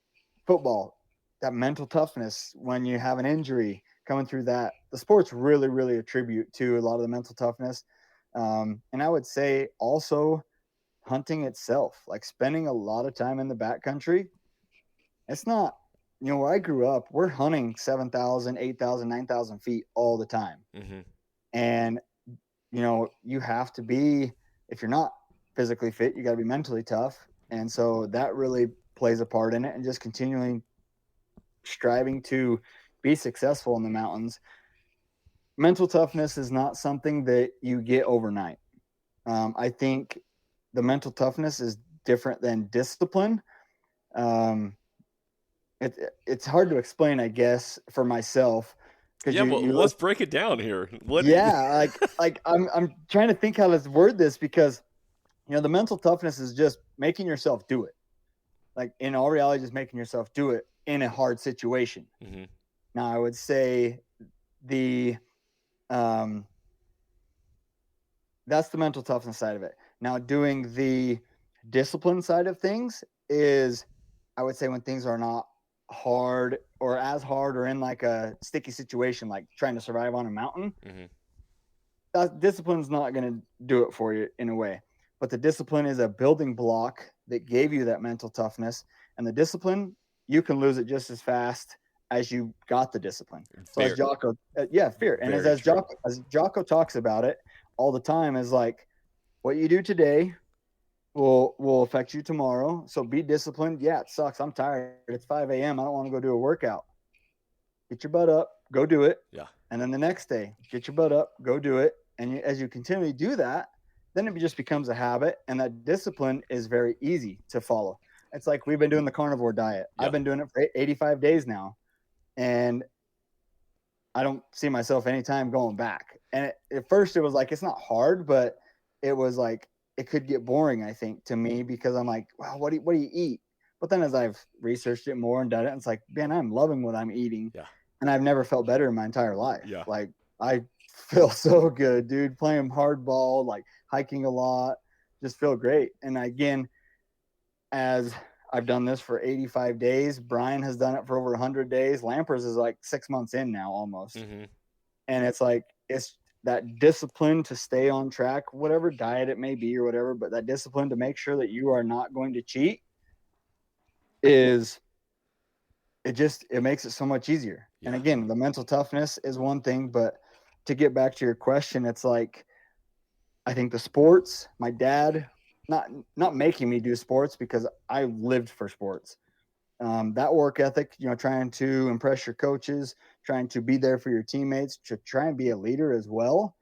football, that mental toughness when you have an injury coming through that, the sports really, really attribute to a lot of the mental toughness. And I would say also hunting itself, like spending a lot of time in the backcountry. It's not, where I grew up, we're hunting 7,000, 8,000, 9,000 feet all the time. Mm-hmm. And, you have to be, if you're not physically fit, you got to be mentally tough. And so that really plays a part in it, and just continually striving to be successful in the mountains. Mental toughness is not something that you get overnight. I think the mental toughness is different than discipline. Um, it's hard to explain, I guess, for myself, because Yeah, well, you let's break it down here. yeah, like I'm trying to think how to word this, because the mental toughness is just making yourself do it. Like in all reality, just making yourself do it in a hard situation. Mm-hmm. Now, I would say the that's the mental toughness side of it. Now, doing the discipline side of things is, I would say, when things are not hard or in like a sticky situation, like trying to survive on a mountain. Mm-hmm. discipline's not going to do it for you in a way, but the discipline is a building block that gave you that mental toughness. And the discipline, you can lose it just as fast as you got the discipline. So as Fear. Jocko, fear. And Very true. As Jocko talks about it all the time, is like, what you do today will affect you tomorrow. So be disciplined. Yeah, it sucks. I'm tired. It's 5 a.m. I don't want to go do a workout. Get your butt up, go do it. Yeah. And then the next day, get your butt up, go do it. And as you continually do that, then it just becomes a habit. And that discipline is very easy to follow. It's like we've been doing the carnivore diet. Yeah. I've been doing it for 85 days now. And I don't see myself anytime going back. And at first it was like, it's not hard, but it was like, it could get boring, I think, to me, because I'm like, wow, what do you eat? But then as I've researched it more and done it, it's like, man, I'm loving what I'm eating. Yeah. And I've never felt better in my entire life. Yeah. Like, I feel so good, dude, playing hardball, like hiking a lot, just feel great. And again, as I've done this for 85 days, Brian has done it for over 100 days. Lampers is like 6 months in now almost. Mm-hmm. And it's like, it's that discipline to stay on track, whatever diet it may be or whatever, but that discipline to make sure that you are not going to cheat it makes it so much easier. Yeah. And again, the mental toughness is one thing, but to get back to your question, it's like, I think the sports, my dad, not making me do sports because I lived for sports. That work ethic, trying to impress your coaches, trying to be there for your teammates, to try and be a leader as well,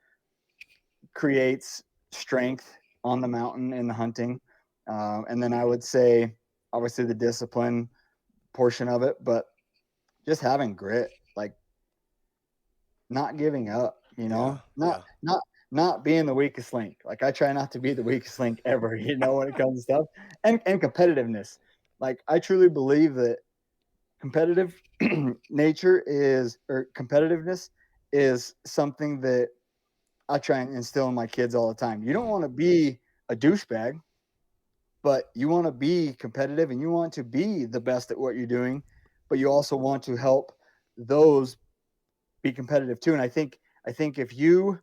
creates strength on the mountain in the hunting. And then I would say, obviously, the discipline portion of it, but just having grit, like not giving up, not being the weakest link. Like I try not to be the weakest link ever, when it comes to stuff, and competitiveness. Like I truly believe that competitive competitiveness is something that I try and instill in my kids all the time. You don't want to be a douchebag, but you want to be competitive and you want to be the best at what you're doing, but you also want to help those be competitive too. And I think if you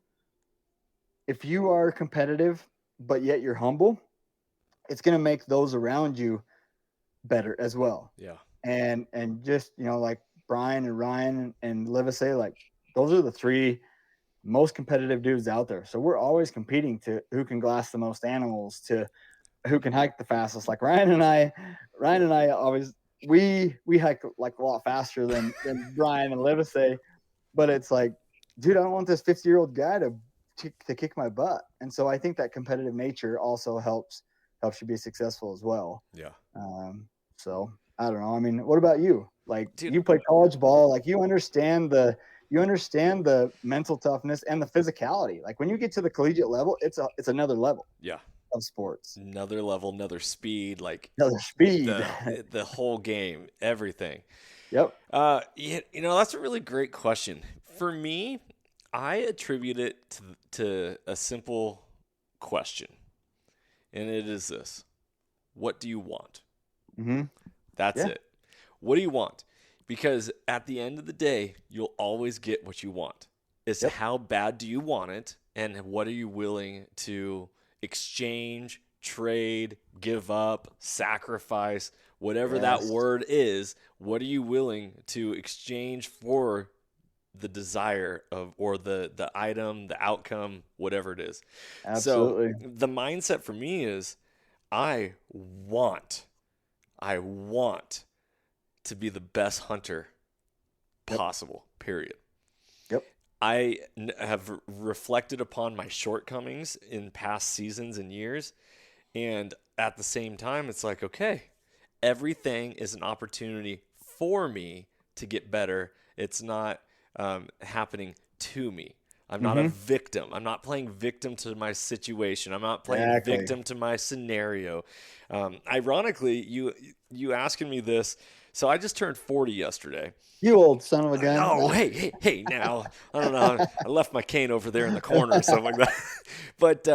are competitive, but yet you're humble, it's going to make those around you better as well. Yeah. And just, like Brian and Ryan and Livesay, like those are the three most competitive dudes out there. So we're always competing to who can glass the most animals, to who can hike the fastest. Like Ryan and I always, we hike like a lot faster than Brian and Livesay, but it's like, dude, I don't want this 50-year-old guy to kick my butt. And so I think that competitive nature also helps you be successful as well. Yeah. So I don't know. I mean, what about you? Like, dude, you play college ball, like you understand the mental toughness and the physicality. Like when you get to the collegiate level, it's another level. Yeah. Of sports. Another level, another speed, the whole game, everything. Yep. That's a really great question. For me, I attribute it to a simple question, and it is this: what do you want? Mm-hmm. That's it. What do you want? Because at the end of the day, you'll always get what you want. It's how bad do you want it, and what are you willing to exchange, trade, give up, sacrifice, whatever that word is. What are you willing to exchange for the desire of, or the item, the outcome, whatever it is? Absolutely. So the mindset for me is I want to be the best hunter possible, period. Yep. I have reflected upon my shortcomings in past seasons and years. And at the same time, it's like, okay, everything is an opportunity for me to get better. It's not happening to me. I'm not a victim. I'm not playing victim to my situation. I'm not playing victim to my scenario. Ironically, you asking me this, so I just turned 40 yesterday. You old son of a gun. Oh, hey, now. I don't know. I left my cane over there in the corner or something like that. But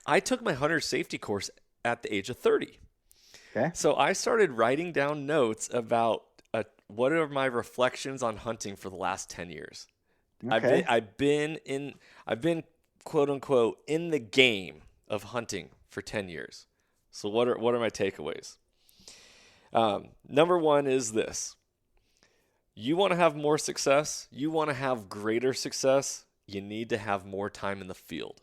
I took my hunter safety course at the age of 30. Okay. So I started writing down notes about what are my reflections on hunting for the last 10 years. Okay. I've been quote unquote in the game of hunting for 10 years. So what are my takeaways? Number one is this. You want to have more success, you want to have greater success, you need to have more time in the field.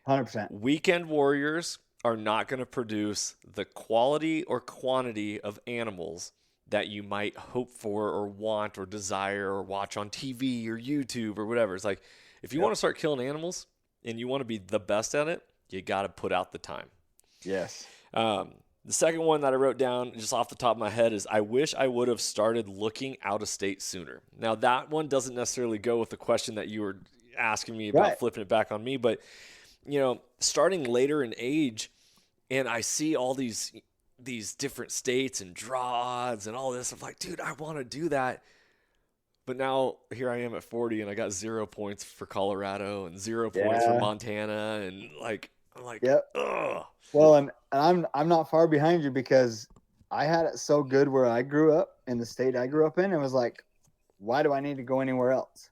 100%. Weekend warriors are not going to produce the quality or quantity of animals that you might hope for or want or desire or watch on TV or YouTube or whatever. It's like, if you want to start killing animals and you want to be the best at it, you got to put out the time. Yes. The second one that I wrote down just off the top of my head is I wish I would have started looking out of state sooner. Now, that one doesn't necessarily go with the question that you were asking me about flipping it back on me, but, starting later in age, and I see all these different states and draw odds and all this. I'm like, dude, I want to do that. But now here I am at 40 and I got 0 points for Colorado and 0 points for Montana. And I'm like, ugh. Well, and I'm not far behind you because I had it so good where I grew up in the state I grew up in. It was like, why do I need to go anywhere else?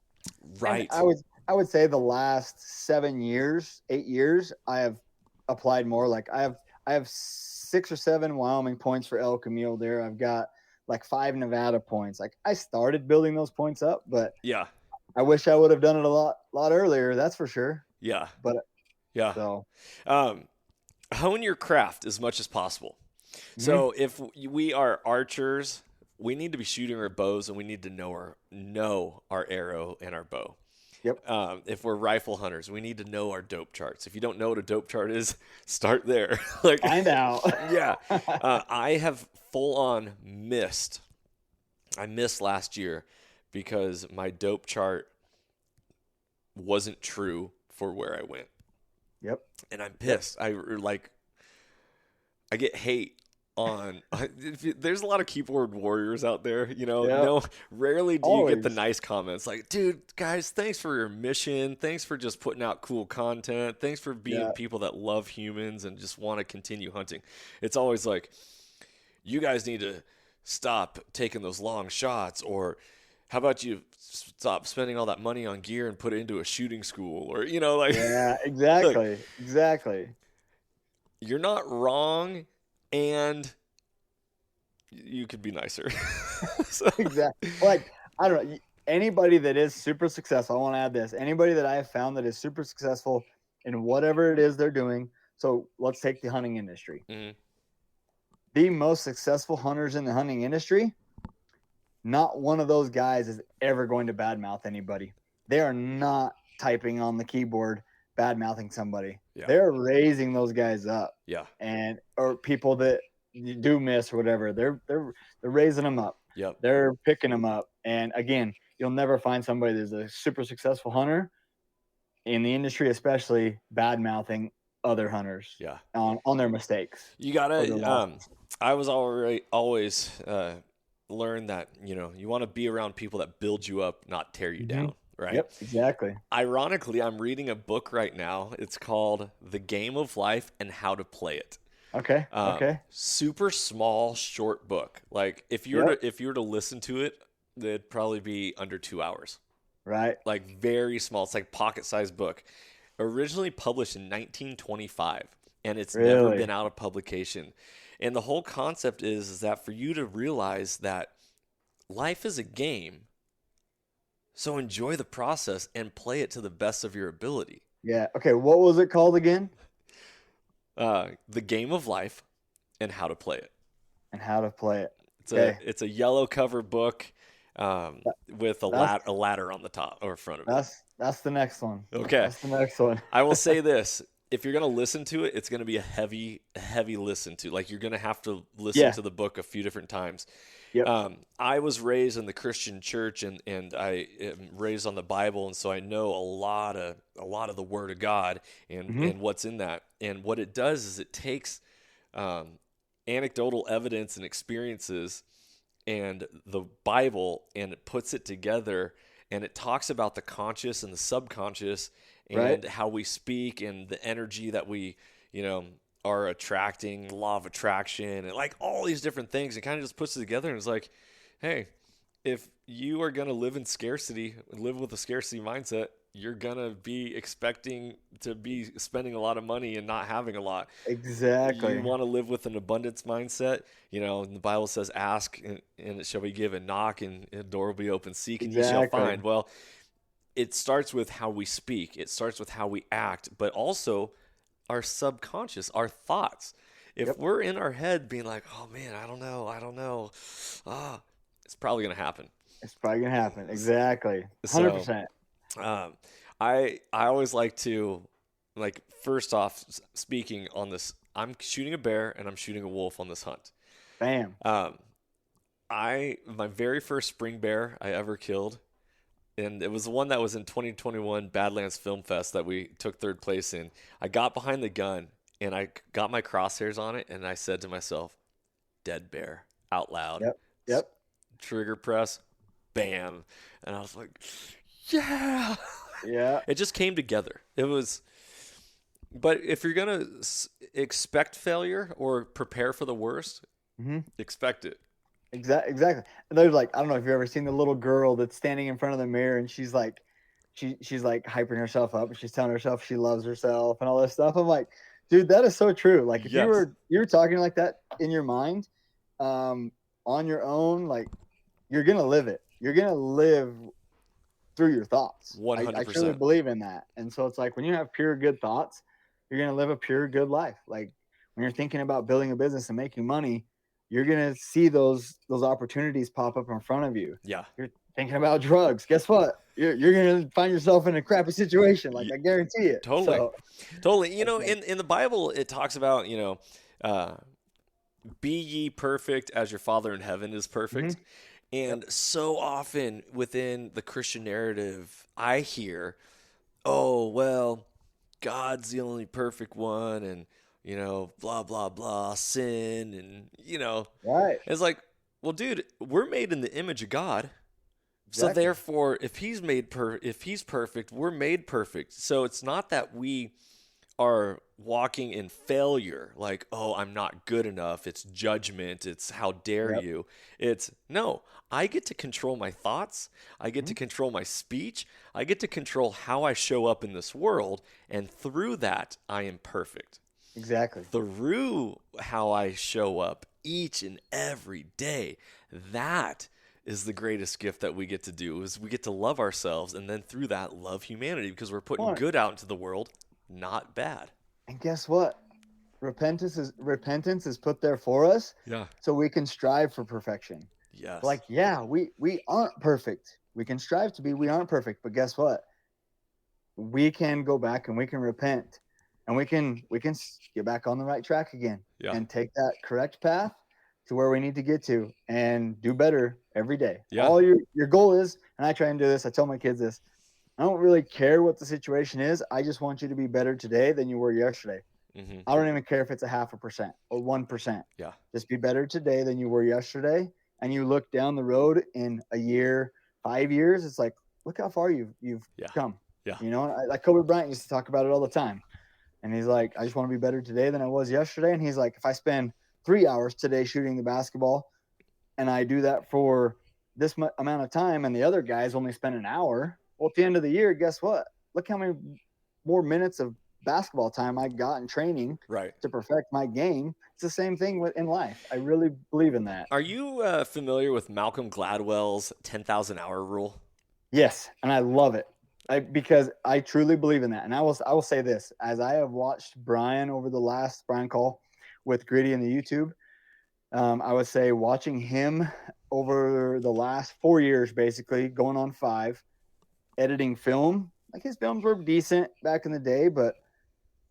Right. And I would say the last 8 years, I have applied more. Like I have 6 or 7 Wyoming points for elk and mule deer. I've got like 5 Nevada points. Like I started building those points up, but yeah, I wish I would have done it a lot earlier. That's for sure. Yeah. But yeah. So, hone your craft as much as possible. Mm-hmm. So if we are archers, we need to be shooting our bows and we need to know our arrow and our bow. Yep. If we're rifle hunters, we need to know our dope charts. If you don't know what a dope chart is, start there. Find out. Yeah. I have full on missed. I missed last year because my dope chart wasn't true for where I went. Yep. And I'm pissed. I get hate on. There's a lot of keyboard warriors out there, No, rarely do you get the nice comments like, dude, guys, thanks for your mission. Thanks for just putting out cool content. Thanks for being people that love humans and just want to continue hunting. It's always like, you guys need to stop taking those long shots, or how about you stop spending all that money on gear and put it into a shooting school, or, yeah, exactly. Exactly. You're not wrong. And you could be nicer. Exactly. Like, I don't know. Anybody that is super successful, I want to add this. Anybody that I have found that is super successful in whatever it is they're doing. So let's take the hunting industry. Mm-hmm. The most successful hunters in the hunting industry, not one of those guys is ever going to badmouth anybody. They are not typing on the keyboard bad-mouthing somebody. Yeah. They're raising those guys up. Yeah. Or people that you do miss or whatever. They're raising them up. Yep. They're picking them up. And again, you'll never find somebody that's a super successful hunter in the industry, especially bad-mouthing other hunters. Yeah. On their mistakes. You gotta. I was always learned that you want to be around people that build you up, not tear you down. Right? Yep, exactly. Ironically, I'm reading a book right now. It's called The Game of Life and How to Play It. Okay. Okay. Super small, short book. Like if you were to listen to it, it'd probably be under 2 hours. Right. Like very small. It's like pocket-sized book. Originally published in 1925, and it's never been out of publication. And the whole concept is that for you to realize that life is a game. So enjoy the process and play it to the best of your ability. Yeah. Okay. What was it called again? The Game of Life and How to Play It. And How to Play It. It's a yellow cover book with a ladder on the top or front of it. That's the next one. Okay. That's the next one. I will say this. If you're going to listen to it, it's going to be a heavy listen to. Like you're going to have to listen to the book a few different times. Yep. I was raised in the Christian church and I am raised on the Bible, and so I know a lot of the Word of God and what's in that. And what it does is it takes anecdotal evidence and experiences and the Bible, and it puts it together, and it talks about the conscious and the subconscious and how we speak and the energy that we, are attracting, law of attraction, and like all these different things. It kind of just puts it together, and it's like, hey, if you are going to live with a scarcity mindset, you're going to be expecting to be spending a lot of money and not having a lot. You Exactly. want to live with an abundance mindset. The Bible says, ask and it shall be given, knock and the door will be open, seek and ye shall Exactly. find. Well, it starts with how we speak, it starts with how we act, but also our subconscious, our thoughts. If Yep. we're in our head being like, oh man, I don't know, it's probably going to happen. It's probably gonna happen. Exactly. So 100%. um, I always like to, like, first off, speaking on this, I'm shooting a bear and I'm shooting a wolf on this hunt. Bam. Um, my very first spring bear I ever killed, and it was the one that was in 2021 Badlands Film Fest that we took third place in. I got behind the gun and I got my crosshairs on it, and I said to myself, "Dead bear," out loud. Yep. Yep. Trigger press, bam, and I was like, "Yeah!" Yeah. It just came together. It was. But if you're gonna expect failure or prepare for the worst, hmm expect it. Exactly. And there's like, I don't know if you've ever seen the little girl that's standing in front of the mirror and she's like, she's like hyping herself up and she's telling herself she loves herself and all this stuff. I'm like, dude, that is so true. Like if Yes. you were talking like that in your mind, on your own, like you're gonna live it. You're gonna live through your thoughts. I truly 100%. believe in that. And so it's like when you have pure good thoughts, you're gonna live a pure good life. Like when you're thinking about building a business and making money, you're gonna see those opportunities pop up in front of you. Yeah. You're thinking about drugs. Guess what? You're gonna find yourself in a crappy situation. Like I guarantee it. Totally. So, Totally. like, In the Bible, it talks about, uh, be ye perfect as your Father in heaven is perfect. mhm, And so often within the Christian narrative, I hear, oh, well, God's the only perfect one, and, blah, blah, blah, sin. And, right. it's like, well, dude, we're made in the image of God. So Exactly. therefore, if if he's perfect, we're made perfect. So it's not that we are walking in failure, like, oh, I'm not good enough. It's judgment. It's how dare Yep. you. It's no, I get to control my thoughts. I get to Mhm. control my speech. I get to control how I show up in this world. And through that, I am perfect. Exactly. Through how I show up each and every day, that is the greatest gift that we get to do, is we get to love ourselves, and then through that love humanity, because we're putting Come on. good out into the world, not bad. And guess what? Repentance is put there for us Yeah. so we can strive for perfection. Yes. Like, yeah, we aren't perfect. We can strive to be, we aren't perfect, but guess what? We can go back and we can repent and we can get back on the right track again Yeah. and take that correct path to where we need to get to and do better every day. Yeah. All your goal is, and I try and do this, I tell my kids this, I don't really care what the situation is. I just want you to be better today than you were yesterday. Mm-hmm. I don't even care if it's a 0.5% or 1%. Yeah. Just be better today than you were yesterday. And you look down the road in a year, 5 years, it's like, look how far you've Yeah. come. Yeah. Like Kobe Bryant used to talk about it all the time. And he's like, I just want to be better today than I was yesterday. And he's like, if I spend 3 hours today shooting the basketball and I do that for this amount of time and the other guys only spend an hour, well, at the end of the year, guess what? Look how many more minutes of basketball time I got in training Right. to perfect my game. It's the same thing in life. I really believe in that. Are you familiar with Malcolm Gladwell's 10,000 hour rule? Yes, and I love it. Because I truly believe in that. And I will say this, as I have watched Brian over the last Brian Call with Gritty and the YouTube, I would say watching him over the last 4 years, basically going on 5, editing film, like his films were decent back in the day, but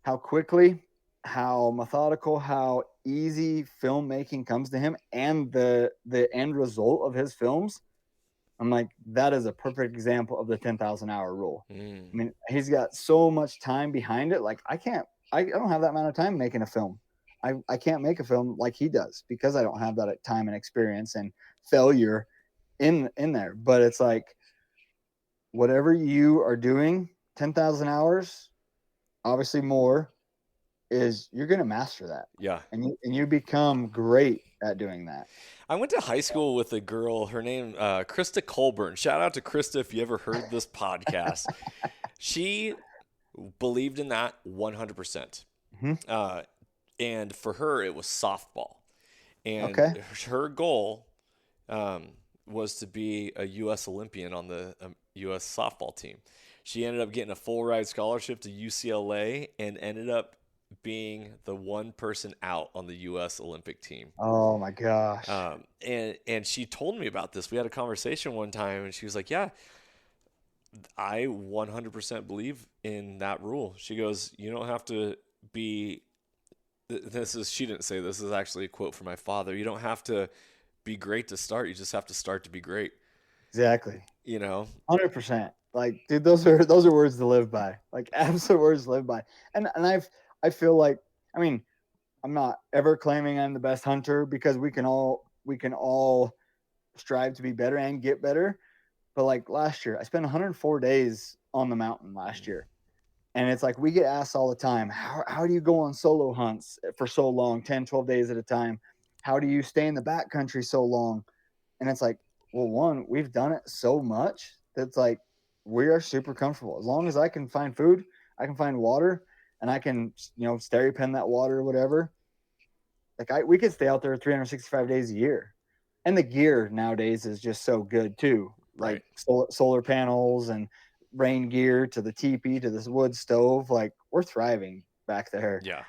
how quickly, how methodical, how easy filmmaking comes to him and the end result of his films, I'm like, that is a perfect example of the 10,000 hour rule. I mean, he's got so much time behind it. Like I don't have that amount of time making a film. I can't make a film like he does because I don't have that time and experience and failure in there. But it's like, whatever you are doing, 10,000 hours, obviously more, is you're going to master that. Yeah. And you become great at doing that. I went to high school with a girl, her name, Krista Colburn. Shout out to Krista if you ever heard this podcast. She believed in that 100%. Hmm. And for her, it was softball. And Okay. her goal um, was to be a U.S. Olympian on the U.S. softball team. She ended up getting a full ride scholarship to UCLA and ended up being the one person out on the U.S. Olympic team. Oh my gosh. And she told me about this. We had a conversation one time, and she was like, "Yeah, I 100% believe in that rule." She goes, "You don't have to be." This is she didn't say this. This is actually a quote from my father. You don't have to be great to start. You just have to start to be great. Exactly. You know? 100%. Like, dude, those are words to live by. Like, absolute words to live by. And I feel like, I mean, I'm not ever claiming I'm the best hunter because we can all strive to be better and get better. But like last year, I spent 104 days on the mountain last year. And it's like we get asked all the time, how do you go on solo hunts for so long, 10, 12 days at a time? How do you stay in the backcountry so long? And it's like, well, one, we've done it so much that's like we are super comfortable. As long as I can find food, I can find water, and I can, stereo pen that water or whatever. Like we could stay out there 365 days a year. And the gear nowadays is just so good too. Like Right. solar panels and rain gear to the teepee to this wood stove. Like we're thriving back there. Yeah.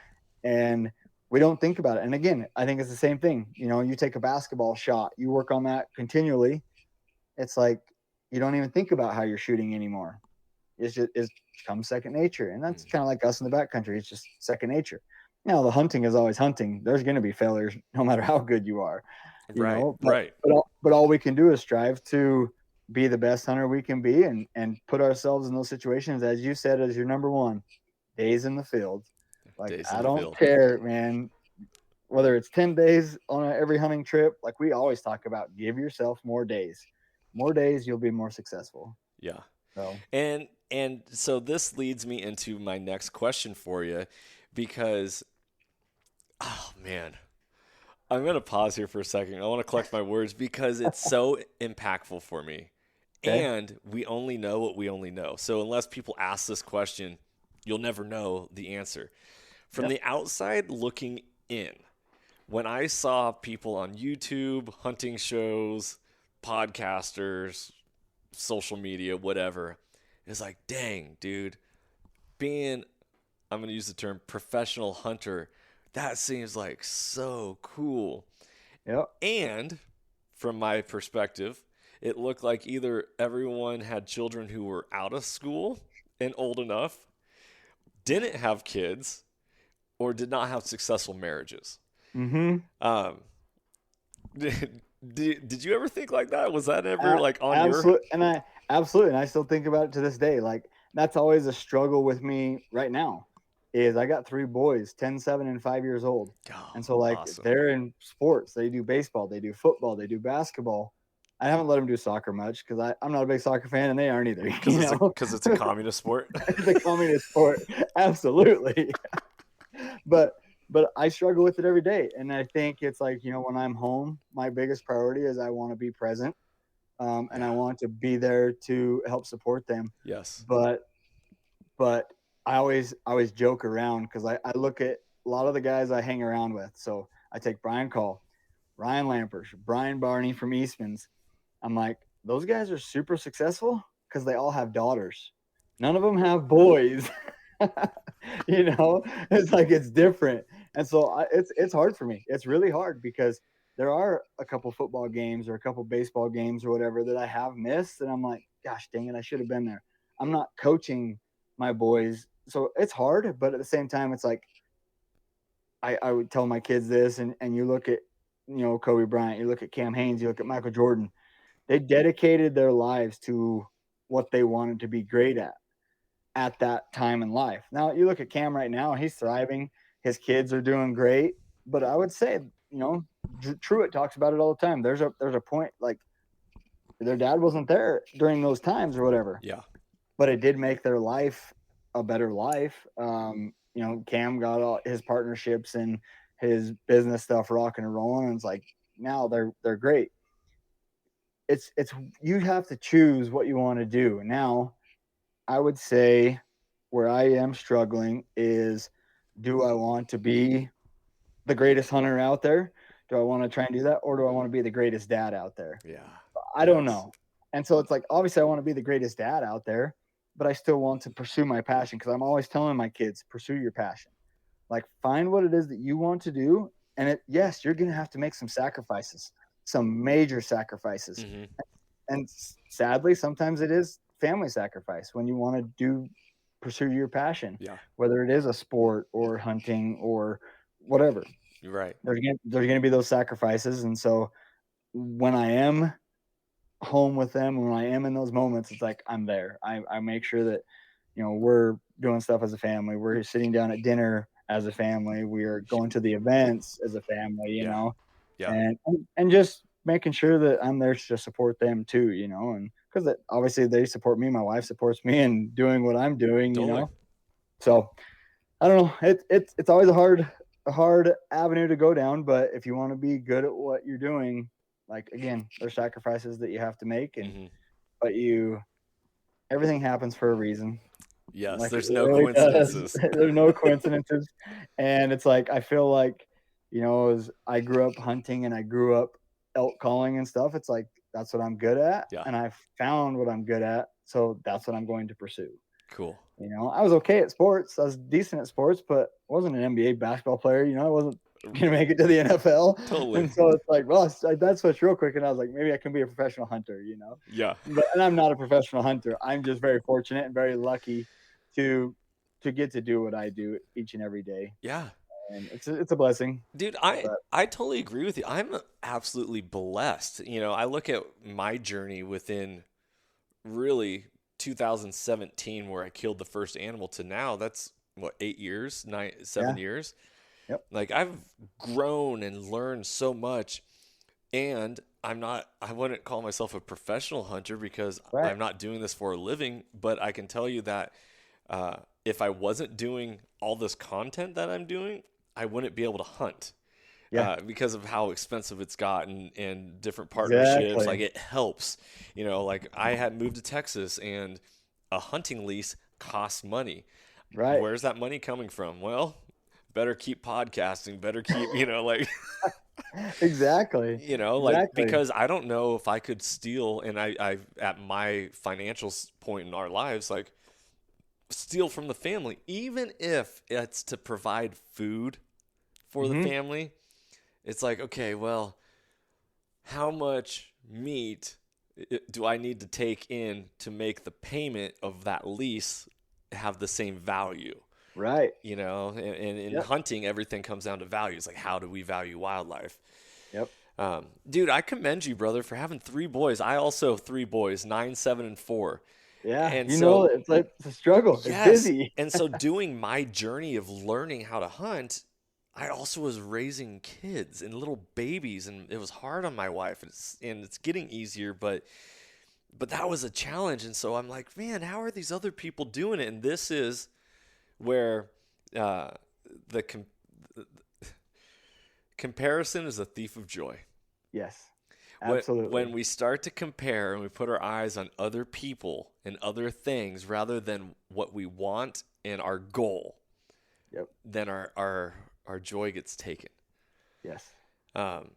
And we don't think about it. And again, I think it's the same thing. You take a basketball shot, you work on that continually. It's like you don't even think about how you're shooting anymore. It's become second nature. And that's kind of like us in the backcountry. It's just second nature. Now the hunting is always hunting. There's going to be failures no matter how good you are, Right. but Right. all we can do is strive to be the best hunter we can be, and put ourselves in those situations, as you said, as your number one, days in the field. Like Days in I the don't field. care, man, whether it's 10 days on every hunting trip. Like we always talk about, give yourself more days, you'll be more successful. Yeah. So And so this leads me into my next question for you because oh man, I'm going to pause here for a second. I want to collect my words because it's so impactful for me. okay. And we only know what we only know. So unless people ask this question, you'll never know the answer. From Yep. the outside looking in, when I saw people on YouTube, hunting shows, podcasters, social media, whatever, it's like, dang, dude, being, I'm going to use the term professional hunter, that seems like so cool. Yep. And from my perspective, it looked like either everyone had children who were out of school and old enough, didn't have kids, or did not have successful marriages. Mm-hmm. Um, did you ever think like that? Was that ever like on your? Absolutely. And I still think about it to this day. Like that's always a struggle with me right now is I got three boys, 10, 7, and 5 years old. Oh, And so like awesome. they're in sports. They do baseball, they do football, they do basketball. I haven't let them do soccer much because I'm not a big soccer fan and they aren't either. Because it's a communist sport. It's a communist sport. Absolutely. but I struggle with it every day. And I think it's like, when I'm home, my biggest priority is I want to be present. And I Yeah. want to be there to help support them. Yes. But but I always joke around because I look at a lot of the guys I hang around with. So I take Brian Call, Ryan Lampers, Brian Barney from Eastman's. I'm like, those guys are super successful because they all have daughters. None of them have boys. It's like it's different. And so it's hard for me. It's really hard because there are a couple football games or a couple baseball games or whatever that I have missed. And I'm like, gosh, dang it, I should have been there. I'm not coaching my boys. So it's hard. But at the same time, it's like, I would tell my kids this, and you look at, Kobe Bryant, you look at Cam Hanes, you look at Michael Jordan, they dedicated their lives to what they wanted to be great at that time in life. Now you look at Cam right now, he's thriving. His kids are doing great. But I would say, Truett talks about it all the time. There's a point like their dad wasn't there during those times or whatever, Yeah. but it did make their life a better life. Cam got all his partnerships and his business stuff rocking and rolling, and it's like now they're great. It's you have to choose what you want to do. Now I would say where I am struggling is, do I want to be the greatest hunter out there? Do I want to try and do that? Or do I want to be the greatest dad out there? Yeah. I don't Yes. know. And so it's like, obviously I want to be the greatest dad out there, but I still want to pursue my passion, because I'm always telling my kids, pursue your passion. Like, find what it is that you want to do. And yes, you're going to have to make some sacrifices, some major sacrifices. Mm-hmm. And sadly, sometimes it is family sacrifice when you want to pursue your passion, Yeah. whether it is a sport or hunting or whatever. You're right. There's going to be those sacrifices. And so when I am home with them, when I am in those moments, it's like I'm there. I make sure that, we're doing stuff as a family. We're sitting down at dinner as a family. We are going to the events as a family, Yeah. Yeah. and just making sure that I'm there to support them too, and because obviously they support me, my wife supports me in doing what I'm doing, Totally. So I don't know. It's always a hard avenue to go down, but if you want to be good at what you're doing, like, again, there's sacrifices that you have to make, and Mm-hmm. but everything happens for a reason. Yes. Like, There's it no really does. coincidences. There's no coincidences. And it's like, I feel like, as I grew up hunting and I grew up elk calling and stuff, it's like, that's what I'm good at. Yeah. And I found what I'm good at. So that's what I'm going to pursue. Cool. I was okay at sports. I was decent at sports, but I wasn't an NBA basketball player. I wasn't going to make it to the NFL. Totally. And so it's like, well, that switched real quick. And I was like, maybe I can be a professional hunter, Yeah. And I'm not a professional hunter. I'm just very fortunate and very lucky to get to do what I do each and every day. Yeah. And it's a blessing. Dude, I totally agree with you. I'm absolutely blessed. I look at my journey within really 2017, where I killed the first animal, to now. That's what, 8 years, 7 years. Yep. Like, I've grown and learned so much, and I wouldn't call myself a professional hunter because I'm not doing this for a living, but I can tell you that if I wasn't doing all this content that I'm doing, I wouldn't be able to hunt. Because of how expensive it's gotten and different partnerships. Exactly. Like, it helps, like I had moved to Texas, and a hunting lease costs money. Right. Where's that money coming from? Well, better keep podcasting, better keep, like, Exactly. like, because I don't know if I could steal, and I at my financial point in our lives, like, steal from the family, even if it's to provide food for the family. It's like, okay, well, how much meat do I need to take in to make the payment of that lease have the same value? Right. And in hunting, everything comes down to values. Like, how do we value wildlife? Yep. Dude, I commend you, brother, for having 3 boys. I also have 3 boys, 9, 7, and 4. Yeah. And it's like, it's a struggle. Yes. It's busy. And so doing my journey of learning how to hunt, I also was raising kids and little babies, and it was hard on my wife, and it's getting easier, but that was a challenge. And so I'm like, man, how are these other people doing it? And this is where the comparison is a thief of joy. Yes, absolutely. When we start to compare and we put our eyes on other people and other things rather than what we want and our goal, then our joy gets taken. Yes. And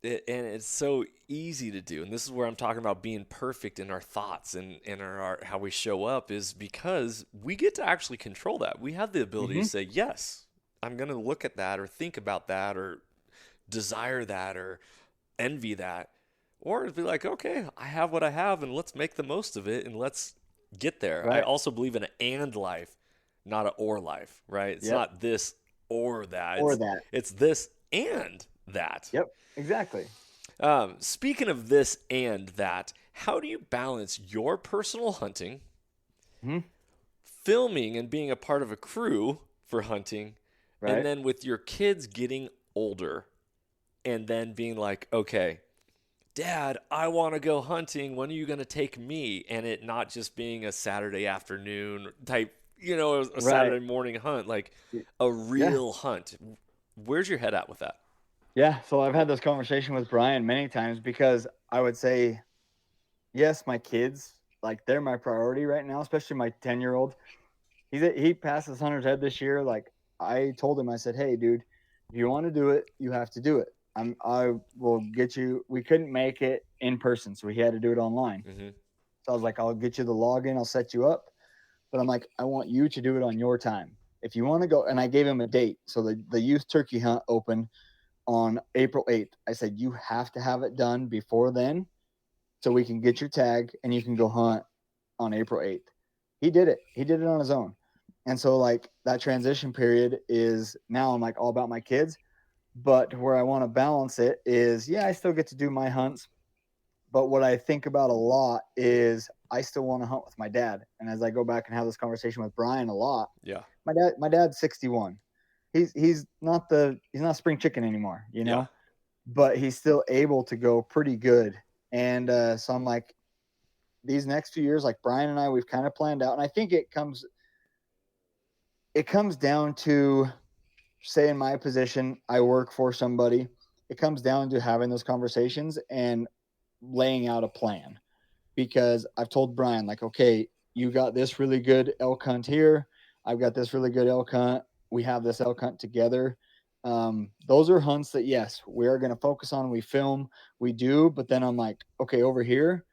it's so easy to do. And this is where I'm talking about being perfect in our thoughts and our how we show up, is because we get to actually control that. We have the ability to say, yes, I'm going to look at that or think about that or desire that or envy that. Or be like, okay, I have what I have, and let's make the most of it, and let's get there. Right. I also believe in an and life, not an or life, right? It's not this or that. It's this and that. Yep, exactly. Speaking of this and that, how do you balance your personal hunting, filming and being a part of a crew for hunting, and then with your kids getting older, and then being like, okay, Dad, I want to go hunting. When are you going to take me? And it not just being a Saturday afternoon type, a Saturday morning hunt, like a real hunt. Where's your head at with that? Yeah, so I've had this conversation with Brian many times, because I would say, yes, my kids like they're my priority right now, especially my 10-year-old. He passed his hunter's head this year. Like I told him, I said, hey, dude, if you want to do it, you have to do it. I will get you. We couldn't make it in person, so we had to do it online. Mm-hmm. So I was like, I'll get you the login. I'll set you up. But I'm like, I want you to do it on your time. If you want to go, and I gave him a date. So the youth turkey hunt opened on April 8th. I said, you have to have it done before then so we can get your tag and you can go hunt on April 8th. He did it. He did it on his own. And so like that transition period is now I'm like all about my kids. But where I want to balance it is, yeah, I still get to do my hunts. But what I think about a lot is I still want to hunt with my dad. And as I go back and have this conversation with Brian a lot, Yeah. my dad's 61. He's not spring chicken anymore, you know, but he's still able to go pretty good. And so I'm like, these next few years, like Brian and I, we've kind of planned out. And I think it comes down to, say in my position, I work for somebody. It comes down to having those conversations and laying out a plan, because I've told Brian, like, okay, you got this really good elk hunt here. I've got this really good elk hunt. We have this elk hunt together. Those are hunts that, yes, we are going to focus on. We film, we do. But then I'm like, okay, over here,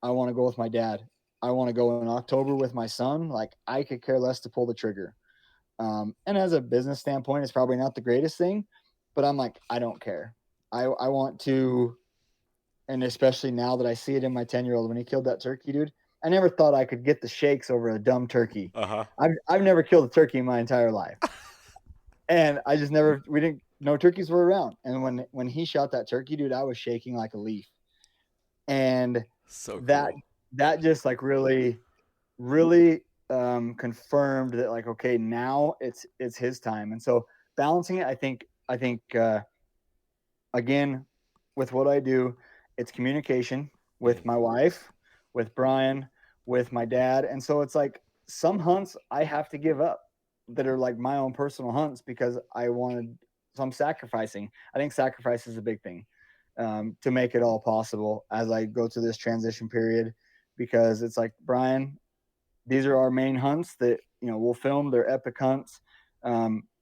I want to go with my dad. I want to go in October with my son. Like, I could care less to pull the trigger. And as a business standpoint, it's probably not the greatest thing, but I'm like, I don't care. I want to, and especially now that I see it in my 10-year-old, when he killed that turkey, dude, I never thought I could get the shakes over a dumb turkey. Uh-huh. I've never killed a turkey in my entire life. And I just never, we didn't know turkeys were around. And when he shot that turkey, dude, I was shaking like a leaf. And so that, cool. that just like really, really confirmed that, like, okay, now it's his time. And so balancing it, I think again, with what I do, it's communication with my wife, with Brian, with my dad. And so it's like some hunts I have to give up that are like my own personal hunts because so I'm sacrificing. I think sacrifice is a big thing to make it all possible as I go through this transition period, because it's like, Brian, these are our main hunts that, you know, we'll film. They're epic hunts.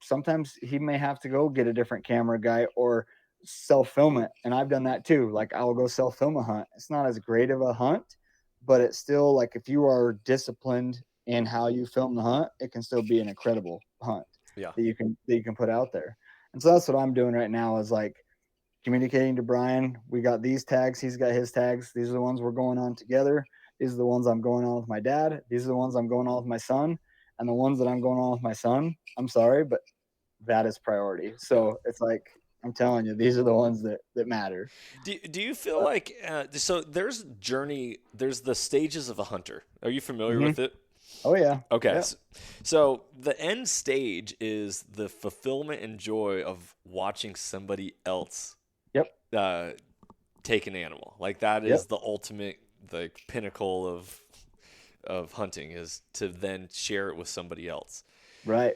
Sometimes he may have to go get a different camera guy or self-film it. And I've done that too. Like, I'll go self-film a hunt. It's not as great of a hunt, but it's still like, if you are disciplined in how you film the hunt, it can still be an incredible hunt that you can put out there. And so that's what I'm doing right now, is like communicating to Brian. We got these tags. He's got his tags. These are the ones we're going on together. These are the ones I'm going on with my dad. These are the ones I'm going on with my son. And the ones that I'm going on with my son, I'm sorry, but that is priority. So it's like, I'm telling you, these are the ones that matter. Do you feel like so there's the stages of a hunter. Are you familiar with it? Oh yeah. Okay. Yeah. So the end stage is the fulfillment and joy of watching somebody else take an animal. Like, that is the ultimate, the pinnacle of hunting, is to then share it with somebody else. Right.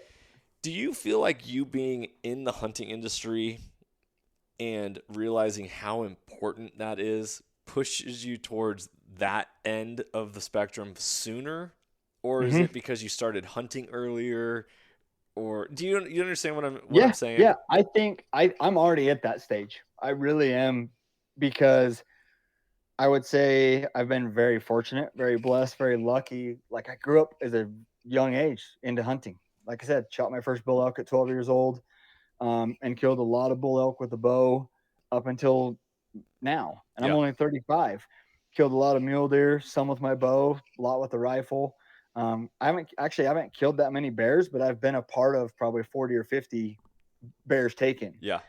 Do you feel like you being in the hunting industry and realizing how important that is pushes you towards that end of the spectrum sooner? Or is it because you started hunting earlier? Or do you understand what I'm saying? Yeah, I think I'm already at that stage. I really am, because I would say I've been very fortunate, very blessed, very lucky. Like, I grew up as a young age into hunting. Like I said, shot my first bull elk at 12 years old, and killed a lot of bull elk with a bow up until now. And I'm only 35. Killed a lot of mule deer, some with my bow, a lot with the rifle. I haven't killed that many bears, but I've been a part of probably 40 or 50 bears taken. Yeah.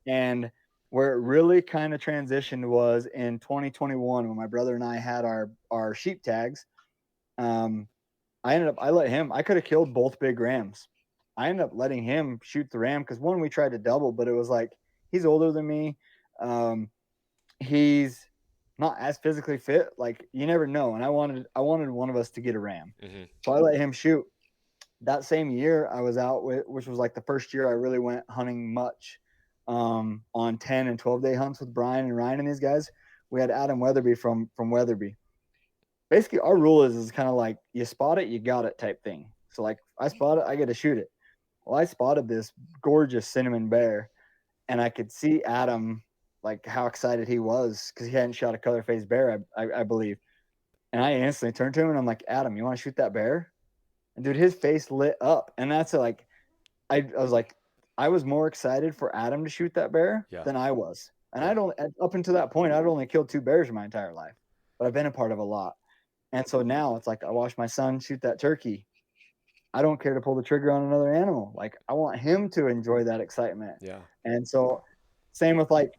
And where it really kind of transitioned was in 2021, when my brother and I had our sheep tags. I could have killed both big rams. I ended up letting him shoot the ram, because one, we tried to double, but it was like, he's older than me. He's not as physically fit. Like, you never know. And I wanted one of us to get a ram. So I let him shoot. That same year I was out which was like the first year I really went hunting much, on 10 and 12 day hunts with Brian and Ryan and these guys. We had Adam Weatherby from Weatherby. basically our rule is kind of like you spot it, you got it type thing. So like I spot it, I get to shoot it. Well, I spotted this gorgeous cinnamon bear, and I could see Adam, like how excited he was because he hadn't shot a color phase bear, I believe. And I instantly turned to him and I'm like, Adam, you want to shoot that bear? And dude, his face lit up. And that's like, I was like, I was more excited for Adam to shoot that bear than I was. And I don't, up until that point, I'd only killed 2 bears in my entire life, but I've been a part of a lot. And so now it's like, I watched my son shoot that turkey. I don't care to pull the trigger on another animal. Like I want him to enjoy that excitement. Yeah. And so same with like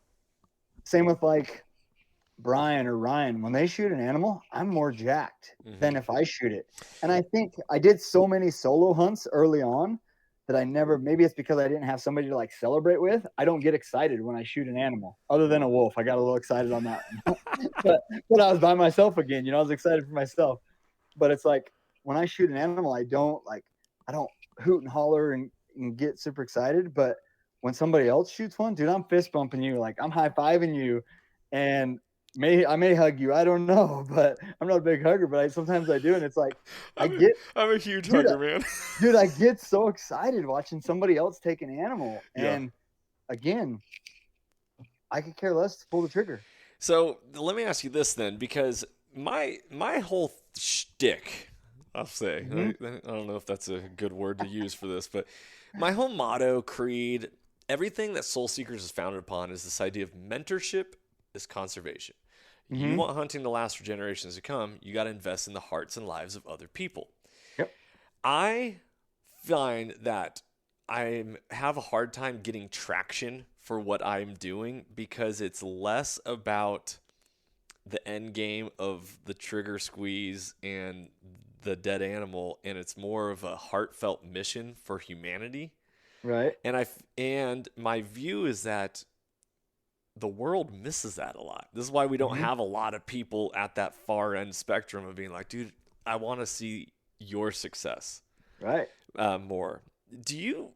Brian or Ryan, when they shoot an animal, I'm more jacked than if I shoot it. And I think I did so many solo hunts early on that I never, maybe it's because I didn't have somebody to like celebrate with. I don't get excited when I shoot an animal other than a wolf. I got a little excited on that one. but I was by myself again, I was excited for myself. But it's like when I shoot an animal, I don't hoot and holler and get super excited. But when somebody else shoots one, dude, I'm fist bumping you. Like I'm high fiving you. And I may hug you. I don't know, but I'm not a big hugger, but sometimes I do. And it's like, I'm a huge hugger, man. Dude, I get so excited watching somebody else take an animal. And again, I could care less to pull the trigger. So let me ask you this then, because my whole shtick, I'll say, I don't know if that's a good word to use for this, but my whole motto, creed, everything that Soul Seekers is founded upon is this idea of mentorship is conservation. You want hunting to last for generations to come, you got to invest in the hearts and lives of other people. Yep. I find that I have a hard time getting traction for what I'm doing because it's less about the end game of the trigger squeeze and the dead animal, and it's more of a heartfelt mission for humanity. Right. And my view is that the world misses that a lot. This is why we don't have a lot of people at that far end spectrum of being like, dude, I want to see your success. Right. More. Do you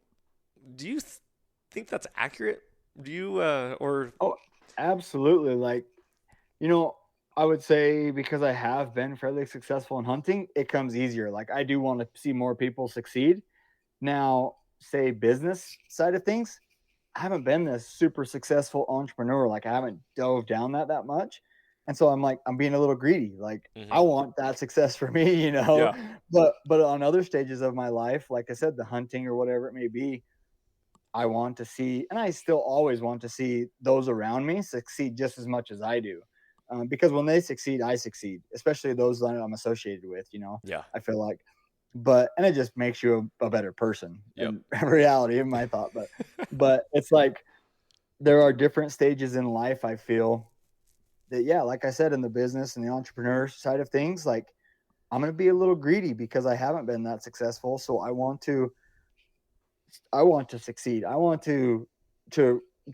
think that's accurate? Do you or? Oh, absolutely. Like, I would say because I have been fairly successful in hunting, it comes easier. Like I do want to see more people succeed. Now, say business side of things, I haven't been this super successful entrepreneur. Like I haven't dove down that much. And so I'm being a little greedy. Like I want that success for me, Yeah. but on other stages of my life, like I said, the hunting or whatever it may be, I want to see, and I still always want to see those around me succeed just as much as I do. Because when they succeed, I succeed, especially those that I'm associated with, Yeah. I feel like, and it just makes you a better person in reality, in my thought. But it's like there are different stages in life. I feel that, like I said, in the business and the entrepreneur side of things, like I'm going to be a little greedy because I haven't been that successful. So I want to succeed. I want to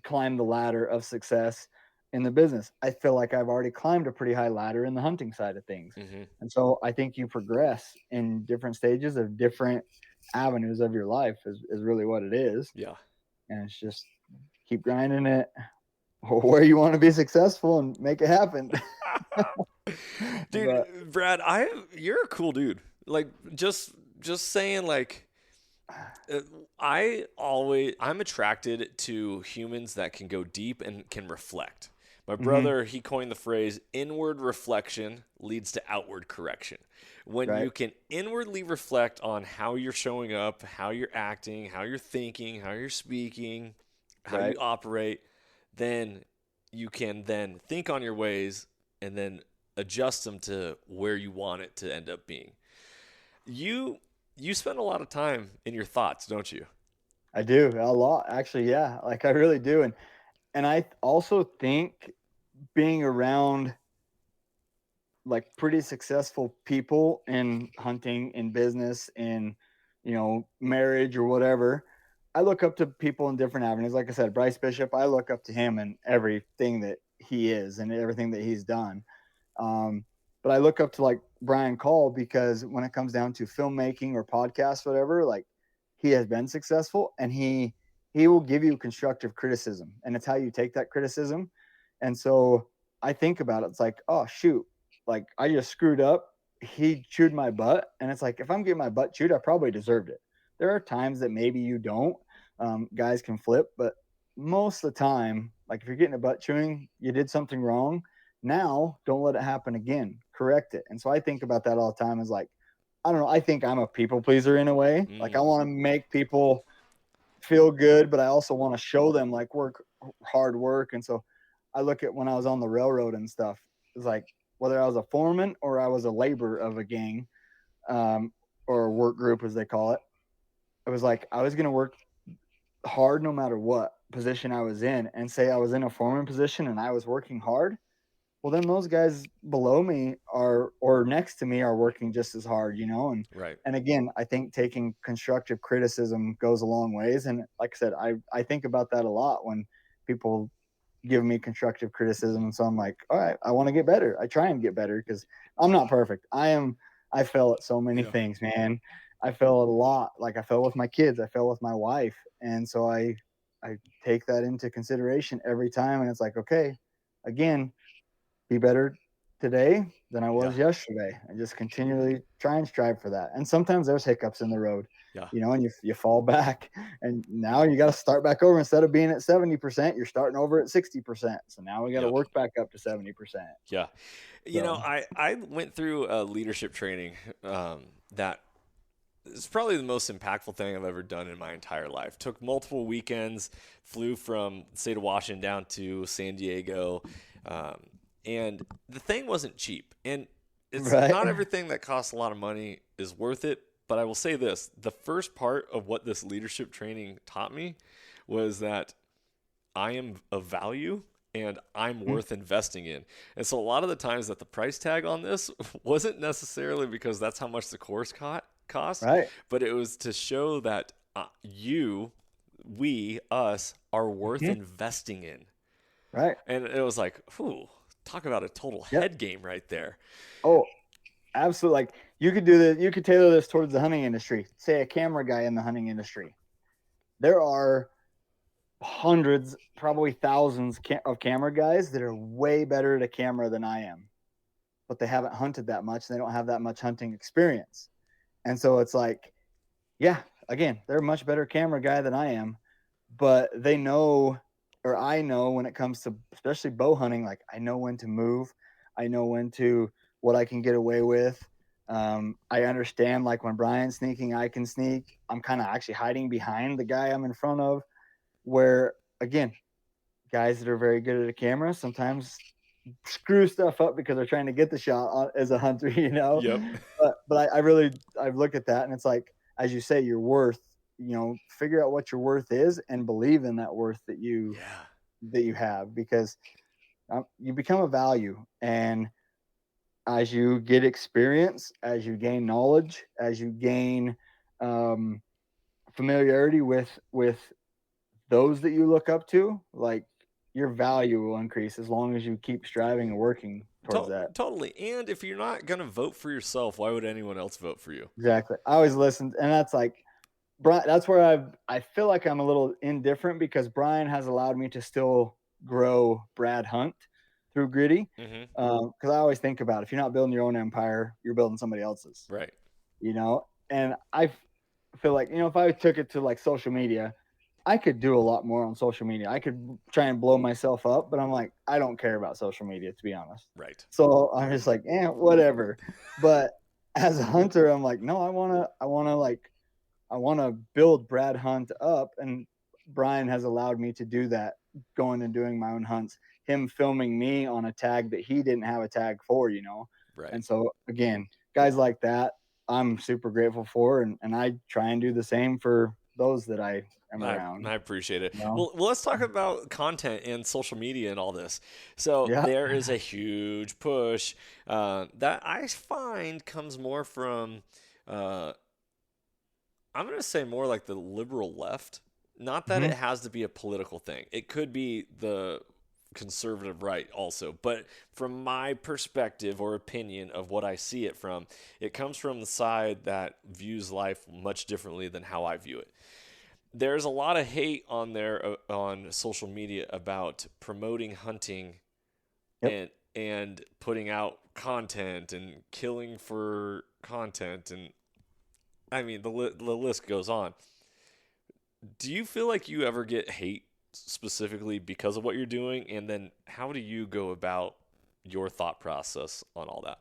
climb the ladder of success in the business. I feel like I've already climbed a pretty high ladder in the hunting side of things. And so I think you progress in different stages of different avenues of your life is really what it is. Yeah. And it's just keep grinding it where you want to be successful and make it happen. Dude, Brad, you're a cool dude. Like just saying, like, I'm attracted to humans that can go deep and can reflect. My brother, he coined the phrase inward reflection leads to outward correction. When you can inwardly reflect on how you're showing up, how you're acting, how you're thinking, how you're speaking, how you operate, then you can then think on your ways and then adjust them to where you want it to end up being. You spend a lot of time in your thoughts, don't you? I do, a lot, actually. Yeah, like I really do. And I also think being around like pretty successful people in hunting, in business, in marriage or whatever, I look up to people in different avenues. Like I said, Bryce Bishop, I look up to him in everything that he is and everything that he's done. But I look up to like Brian Call because when it comes down to filmmaking or podcasts, whatever, like he has been successful and he will give you constructive criticism, and it's how you take that criticism. And so I think about it. It's like, oh shoot, like I just screwed up he chewed my butt. And it's like, if I'm getting my butt chewed, I probably deserved it. There are times that maybe you don't. Guys can flip, but most of the time, like if you're getting a butt chewing, you did something wrong. Now, don't let it happen again. Correct it. And so I think about that all the time as like, I don't know. I think I'm a people pleaser in a way. Like I want to make people feel good, but I also want to show them like hard work. And so I look at when I was on the railroad and stuff, it's like whether I was a foreman or I was a laborer of a gang, or a work group as they call it. It was like I was going to work hard no matter what position I was in, and say I was in a foreman position and I was working hard. Well, then those guys below me or next to me are working just as hard, And Right. and again, I think taking constructive criticism goes a long ways. And like I said, I think about that a lot when people give me constructive criticism. And so I'm like, all right, I want to get better. I try and get better because I'm not perfect. I fail at so many things, man. I fail a lot. Like I fell with my kids, I fell with my wife. And so I take that into consideration every time. And it's like, okay, again, be better today than I was yesterday. And just continually try and strive for that. And sometimes there's hiccups in the road, Yeah. And you fall back, and now you got to start back over. Instead of being at 70%, you're starting over at 60%. So now we got to work back up to 70%. Yeah. I went through a leadership training that is probably the most impactful thing I've ever done in my entire life. Took multiple weekends, flew from the state of Washington down to San Diego. And the thing wasn't cheap. And it's not everything that costs a lot of money is worth it. But I will say this, the first part of what this leadership training taught me was that I am of value and I'm worth investing in. And so a lot of the times that the price tag on this wasn't necessarily because that's how much the course cost, but it was to show that us are worth investing in. Right. And it was like, whew, talk about a total head game right there. Oh, absolutely. Like you could do this, you could tailor this towards the hunting industry. Say a camera guy in the hunting industry. There are hundreds, probably thousands of camera guys that are way better at a camera than I am, but they haven't hunted that much. And they don't have that much hunting experience. And so it's like, yeah, again, they're a much better camera guy than I am, but they know, or I know when it comes to especially bow hunting, like I know when to move. I know what I can get away with. I understand like when Brian's sneaking, I can sneak. I'm kind of actually hiding behind the guy I'm in front of, where again, guys that are very good at a camera sometimes screw stuff up because they're trying to get the shot as a hunter, Yep. But I look at that and it's like, as you say, your worth, figure out what your worth is and believe in that worth that you have, because you become a value. And as you get experience, as you gain knowledge, as you gain familiarity with those that you look up to, like your value will increase as long as you keep striving and working towards that. Totally. And if you're not going to vote for yourself, why would anyone else vote for you? Exactly. I always listen, and that's like, Brian, that's where I feel like I'm a little indifferent because Brian has allowed me to still grow Brad Hunt through Gritty. Because I always think about, if you're not building your own empire, you're building somebody else's. Right. And I feel like, if I took it to like social media, I could do a lot more on social media. I could try and blow myself up, but I'm like, I don't care about social media, to be honest. Right. So I'm just like, whatever. But as a hunter, I'm like, no, I want to build Brad Hunt up. And Brian has allowed me to do that, going and doing my own hunts, him filming me on a tag that he didn't have a tag for, Right. And so again, guys like that, I'm super grateful for. And I try and do the same for those that I am around. I appreciate it. Well, let's talk about content and social media and all this. So there is a huge push that I find comes more from, I'm going to say more like the liberal left. Not that it has to be a political thing. It could be the conservative right also. But from my perspective or opinion of what I see it from, it comes from the side that views life much differently than how I view it. There's a lot of hate on there on social media about promoting hunting and and putting out content and killing for content, and I mean the list goes on. Do you feel like you ever get hate specifically because of what you're doing? And then how do you go about your thought process on all that?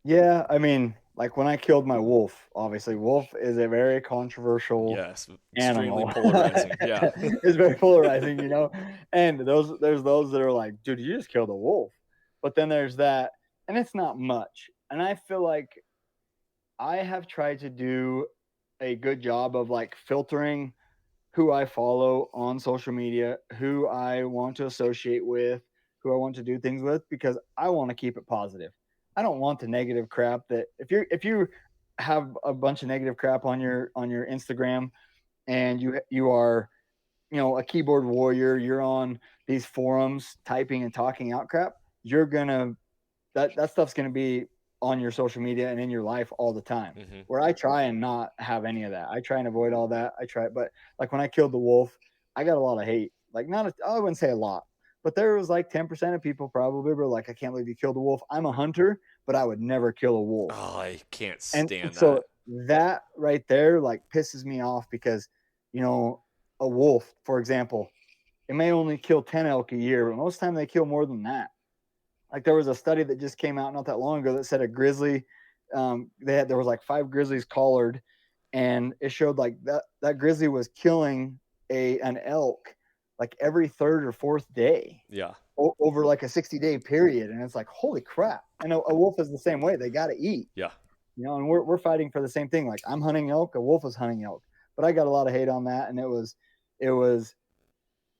Yeah, I mean, like when I killed my wolf, obviously, wolf is a very controversial Yes, extremely animal. polarizing. Yeah. It's very polarizing, you know. And there's those that are like, dude, you just killed a wolf. But then there's that, and it's not much. And I feel like I have tried to do a good job of like filtering who I follow on social media, who I want to associate with, who I want to do things with, because I want to keep it positive. I don't want the negative crap that if you have a bunch of negative crap on your Instagram, and you are, you know, a keyboard warrior, you're on these forums typing and talking out crap, you're gonna that stuff's gonna be on your social media and in your life all the time. Hmm. Where I try and not have any of that. I try and avoid all that. I try, but like when I killed the wolf, I got a lot of hate. Like I wouldn't say a lot, but there was like 10% of people probably were like, I can't believe you killed a wolf. I'm a hunter, but I would never kill a wolf. Oh, I can't And stand so that. that right there like pisses me off because, you know, a wolf, for example, it may only kill 10 elk a year, but most of the time they kill more than that. Like there was a study that just came out not that long ago that said a grizzly, there was like 5 grizzlies collared, and it showed like that grizzly was killing an elk like every third or fourth day Yeah. over like a 60-day period, and it's like holy crap. And a wolf is the same way. They got to eat, Yeah. you know, and we're fighting for the same thing. Like I'm hunting elk, a wolf is hunting elk, but I got a lot of hate on that, and it was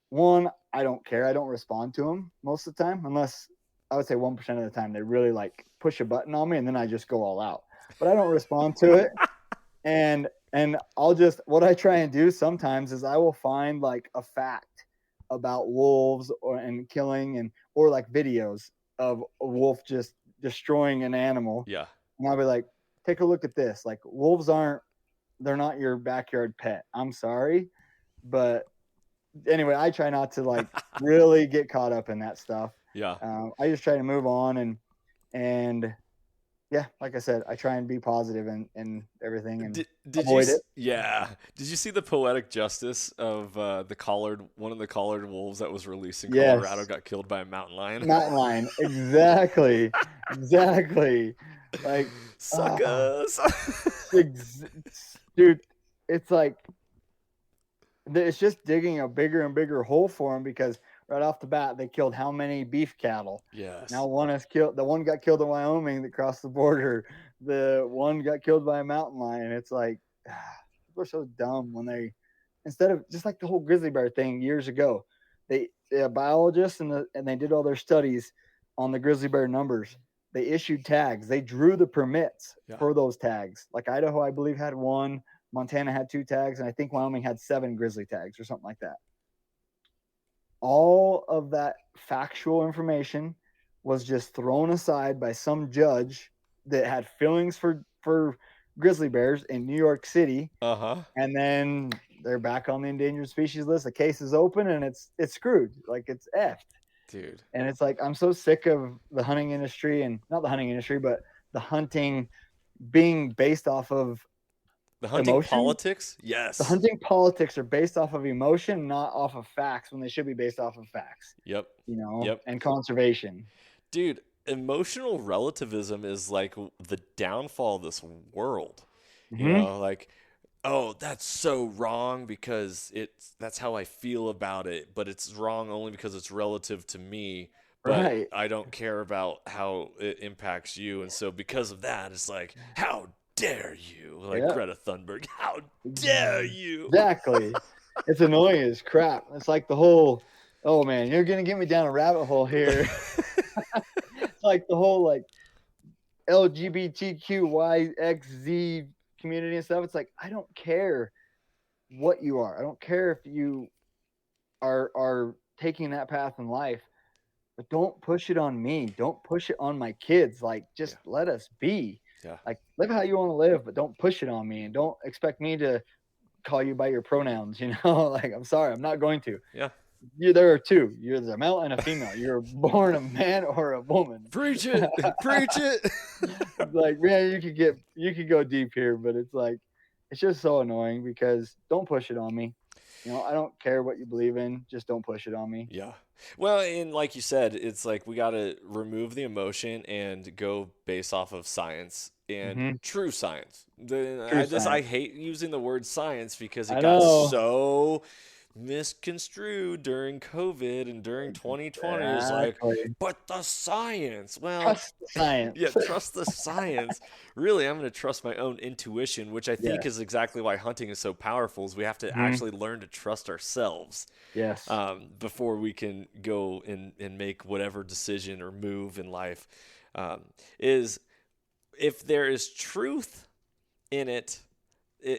one, I don't care. I don't respond to them most of the time, unless I would say 1% of the time they really like push a button on me, and then I just go all out. But I don't respond to it, and I'll just what I try and do sometimes is I will find like a fact about wolves and killing or like videos of a wolf just destroying an animal, Yeah. and I'll be like, take a look at this. Like wolves they're not your backyard pet. I'm sorry, but anyway, I try not to like really get caught up in that stuff. Yeah. I just try to move on and yeah, like I said, I try and be positive and everything and Did you? avoid it. Yeah. Did you see the poetic justice of one of the collared wolves that was released in Colorado Yes, got killed by a mountain lion? mountain lion, exactly, exactly. Like, uh, Suckers. ex- dude, it's like it's just digging a bigger and bigger hole for him because right off the bat they killed how many beef cattle? Yes. Now one is killed. The one got killed in Wyoming that crossed the border. The one got killed by a mountain lion. It's like people are so dumb when they instead of just like the whole grizzly bear thing years ago. They biologists and they did all their studies on the grizzly bear numbers. They issued tags. They drew the permits Yeah. for those tags. Like Idaho, I believe, had one. Montana had 2 tags, and I think Wyoming had 7 grizzly tags or something like that. All of that factual information was just thrown aside by some judge that had feelings for grizzly bears in New York City, Uh-huh. and then they're back on the endangered species list. The case is open, and it's screwed. Like it's effed. Dude. And it's like I'm so sick of the hunting industry, and not the hunting industry, but the hunting being based off of The hunting emotion. politics? Yes. The hunting politics are based off of emotion, not off of facts, when they should be based off of facts. Yep. You know, Yep. and conservation. Dude, emotional relativism is like the downfall of this world. You Mm-hmm. know, like, oh, that's so wrong because that's how I feel about it, but it's wrong only because it's relative to me. But Right. I don't care about how it impacts you. And so because of that, it's like, how dare you? Like Yeah. Greta Thunberg, how dare you? Exactly. It's annoying as crap. It's like the whole, oh man, you're gonna get me down a rabbit hole here. It's like the whole like LGBTQYXZ community and stuff. It's like I don't care what you are. I don't care if you are taking that path in life, but don't push it on me. Don't push it on my kids. Like just let us be. Yeah. Like live how you want to live, but don't push it on me and don't expect me to call you by your pronouns, you know? Like I'm sorry, I'm not going to. Yeah. there are two. You're a male and a female. You're born a man or a woman. Preach it. Preach it. It's like, man, you could go deep here, but it's like, it's just so annoying because don't push it on me. I don't care what you believe in. Just don't push it on me. Yeah. Well, and like you said, it's like we got to remove the emotion and go based off of science and Mm-hmm. true science. True I science. hate using the word science because it I got know. so misconstrued during COVID and during 2020. It's like, Exactly. but the science. Well, Trust the science. yeah, trust the science. Really, I'm going to trust my own intuition, which I think Yes. is exactly why hunting is so powerful. Is we have to Mhm. actually learn to trust ourselves Yes. before we can go and make whatever decision or move in life. Is if there is truth in it,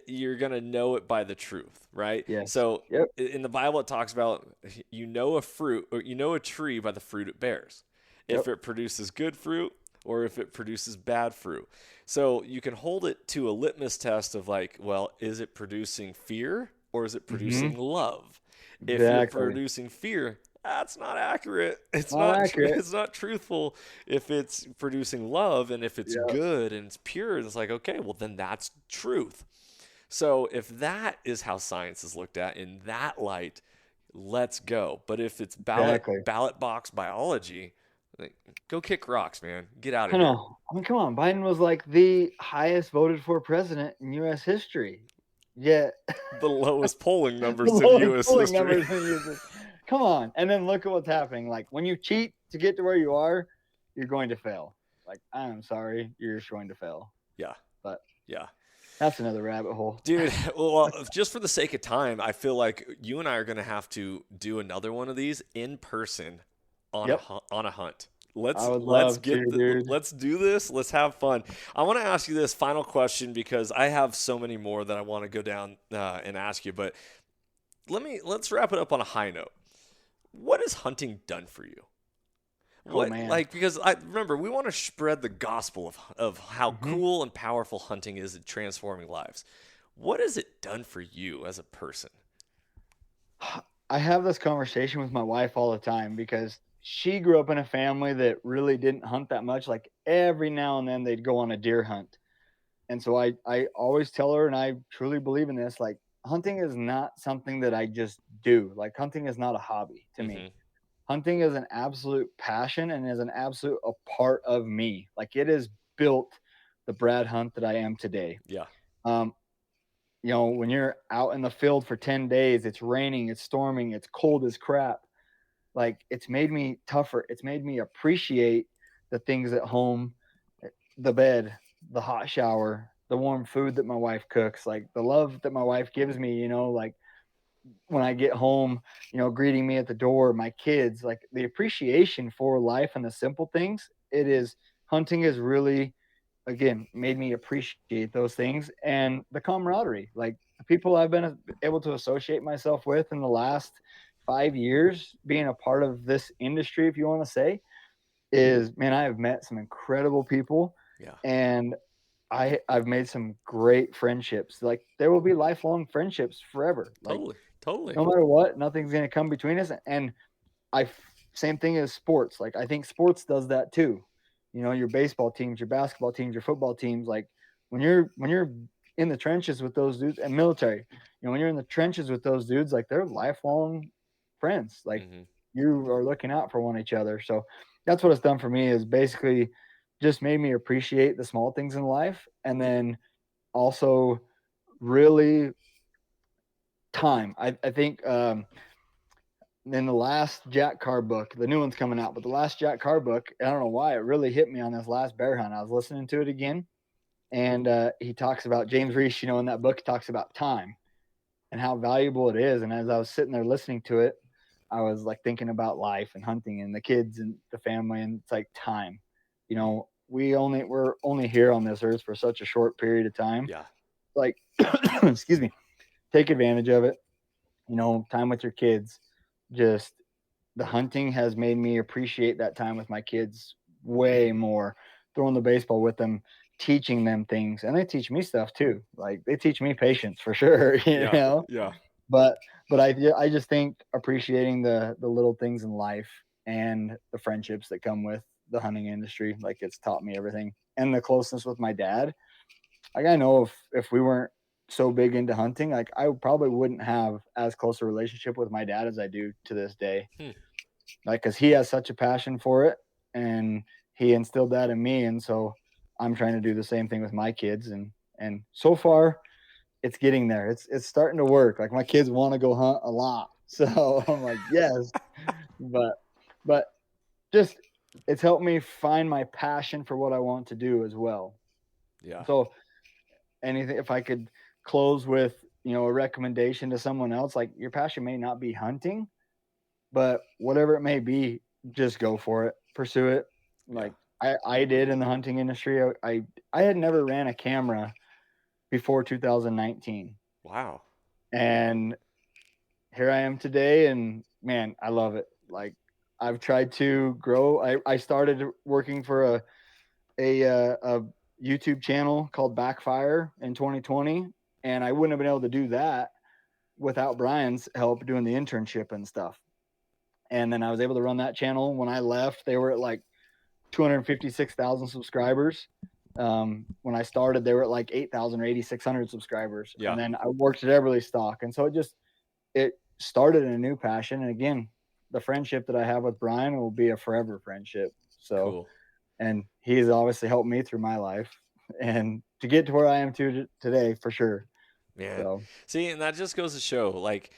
you're going to know it by the truth, right? Yes. So Yep. in the Bible, it talks about you know a fruit or you know a tree by the fruit it bears. If Yep. it produces good fruit or if it produces bad fruit. So you can hold it to a litmus test of like, well, is it producing fear or is it producing Mm-hmm. love? If you're Exactly. producing fear, that's not accurate. It's Not accurate. it's not truthful. If it's producing love and if it's Yep. good and it's pure, it's like, okay, well then that's truth. So if that is how science is looked at in that light, let's go. But if it's Exactly. ballot box biology, like, go kick rocks, man. Get out I of here. know. I mean, come on. Biden was like the highest voted for president in U.S. history. Yet The lowest polling the numbers in lowest U.S. polling history. numbers in U.S. Come on. And then look at what's happening. Like when you cheat to get to where you are, you're going to fail. Like I'm sorry, you're just going to fail. Yeah. But Yeah. that's another rabbit hole. Dude, well, just for the sake of time, I feel like you and I are going to have to do another one of these in person on Yep. on a hunt. I would love to, dude. Let's do this. Let's have fun. I want to ask you this final question because I have so many more that I want to go down and ask you, but let's wrap it up on a high note. What has hunting done for you? Oh What man. like because I remember we want to spread the gospel of how Mhm. cool and powerful hunting is at transforming lives. What has it done for you as a person? I have this conversation with my wife all the time because she grew up in a family that really didn't hunt that much. Like every now and then they'd go on a deer hunt. And so I always tell her, and I truly believe in this, like hunting is not something that I just do. Like hunting is not a hobby to me. Mm-hmm. Hunting is an absolute passion and is an absolute a part of me. Like it has built the Brad Hunt that I am today. Yeah. Um, when you're out in the field for 10 days, it's raining, it's storming, it's cold as crap. Like it's made me tougher. It's made me appreciate the things at home, the bed, the hot shower, the warm food that my wife cooks, like the love that my wife gives me, like when I get home, greeting me at the door, my kids, like the appreciation for life and the simple things. Hunting has really, again, made me appreciate those things and the camaraderie, like the people I've been able to associate myself with in the last 5 years, being a part of this industry, if you want to say, is man, I have met some incredible people, Yeah. and I've made some great friendships. Like there will be lifelong friendships forever. Like Totally. Totally. no matter what, nothing's gonna come between us. And I same thing as sports. Like I think sports does that too. Your baseball teams, your basketball teams, your football teams. Like when you're in the trenches with those dudes, and military, when you're in the trenches with those dudes, like they're lifelong friends. Like Mm-hmm. you are looking out for one each other. So that's what it's done for me, is basically just made me appreciate the small things in life, and then also really time. I think in the last Jack Carr book, the new one's coming out, but the last Jack Carr book, I don't know why it really hit me on this last bear hunt. I was listening to it again, and he talks about James Reese. In that book, he talks about time and how valuable it is. And as I was sitting there listening to it, I was like thinking about life and hunting and the kids and the family, and it's like time. We're only here on this earth for such a short period of time. Yeah. Like, excuse me, take advantage of it. Time with your kids. Just the hunting has made me appreciate that time with my kids way more. Throwing the baseball with them, teaching them things, and they teach me stuff too. Like they teach me patience for sure. Yeah. Yeah. But but I just think appreciating the little things in life and the friendships that come with the hunting industry, like it's taught me everything. And the closeness with my dad. Like I know if we weren't so big into hunting, like I probably wouldn't have as close a relationship with my dad as I do to this day. Like, cause he has such a passion for it and he instilled that in me. And so I'm trying to do the same thing with my kids. And so far it's getting there. It's starting to work. Like my kids want to go hunt a lot. So I'm like, yes, but just, it's helped me find my passion for what I want to do as well. Yeah. So anything, if I could close with, a recommendation to someone else, like your passion may not be hunting, but whatever it may be, just go for it, pursue it. Like I did in the hunting industry. I had never ran a camera before 2019. Wow. And here I am today, and man, I love it. Like I've tried to grow. I started working for a YouTube channel called Backfire in 2020, and I wouldn't have been able to do that without Brian's help doing the internship and stuff. And then I was able to run that channel. When I left, they were at like 256,000 subscribers. When I started, they were at like 8,000 or 8,600 subscribers. Yeah. And then I worked at Everly Stock. And so it started a new passion. And again, the friendship that I have with Brian will be a forever friendship. So, cool. And he's obviously helped me through my life and to get to where I am today for sure. Man. So. See, and that just goes to show, like,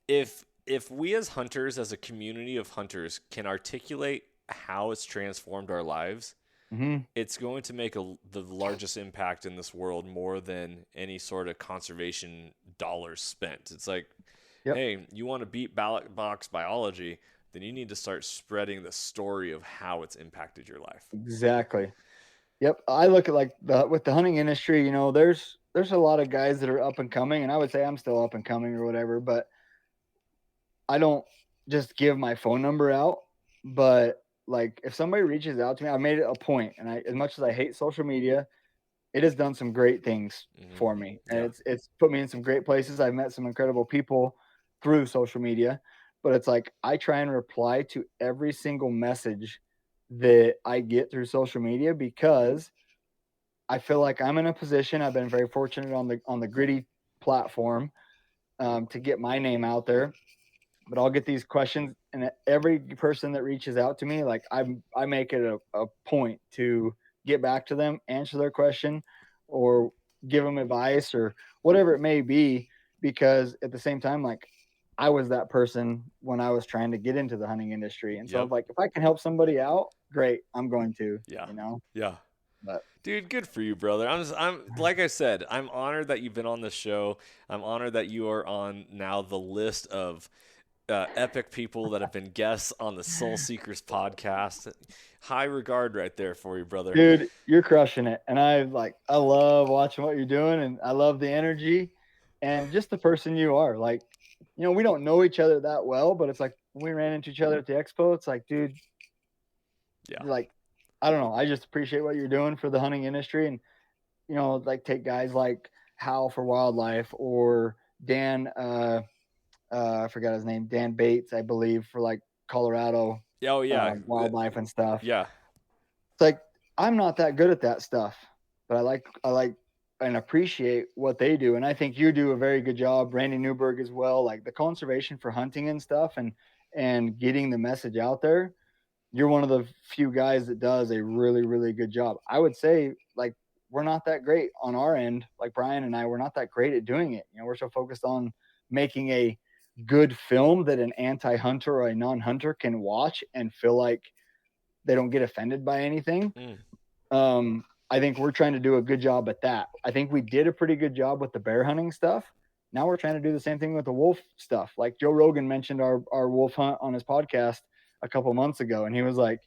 if we as hunters, as a community of hunters, can articulate how it's transformed our lives, it's going to make the largest impact in this world, more than any sort of conservation dollars spent. It's like, hey, you want to beat ballot box biology, then you need to start spreading the story of how it's impacted your life. Exactly. Yep. I look at like with the hunting industry, there's a lot of guys that are up and coming, and I would say I'm still up and coming or whatever, but I don't just give my phone number out. But like if somebody reaches out to me, I made it a point, and as much as I hate social media, it has done some great things for me. And it's put me in some great places. I've met some incredible people through social media, but it's like, I try and reply to every single message that I get through social media, because I feel like I'm in a position, I've been very fortunate on the Gritty platform to get my name out there. But I'll get these questions, and every person that reaches out to me, like I make it a point to get back to them, answer their question, or give them advice or whatever it may be. Because at the same time, like I was that person when I was trying to get into the hunting industry. And so I was like, if I can help somebody out, great, I'm going to, Yeah. But dude, good for you, brother. I'm like I said, I'm honored that you've been on this show. I'm honored that you are on now the list of epic people that have been guests on the Soul Seekers podcast. High regard right there for you, brother. Dude, you're crushing it. And I love watching what you're doing, and I love the energy and just the person you are. Like, we don't know each other that well, but it's like when we ran into each other at the expo, it's like, dude, like, I don't know. I just appreciate what you're doing for the hunting industry. And, like take guys like Hal for wildlife, or Dan, I forgot his name, Dan Bates, I believe, for like Colorado wildlife and stuff. Yeah. It's like, I'm not that good at that stuff, but I like and appreciate what they do. And I think you do a very good job, Randy Newberg as well, like the conservation for hunting and stuff, and getting the message out there. You're one of the few guys that does a really, really good job. I would say, like, we're not that great on our end. Like Brian and I, we're not that great at doing it. We're so focused on making a good film that an anti-hunter or a non-hunter can watch and feel like they don't get offended by anything. I think we're trying to do a good job at that. I think we did a pretty good job with the bear hunting stuff. Now we're trying to do the same thing with the wolf stuff. Like Joe Rogan mentioned our wolf hunt on his podcast a couple months ago, and he was like,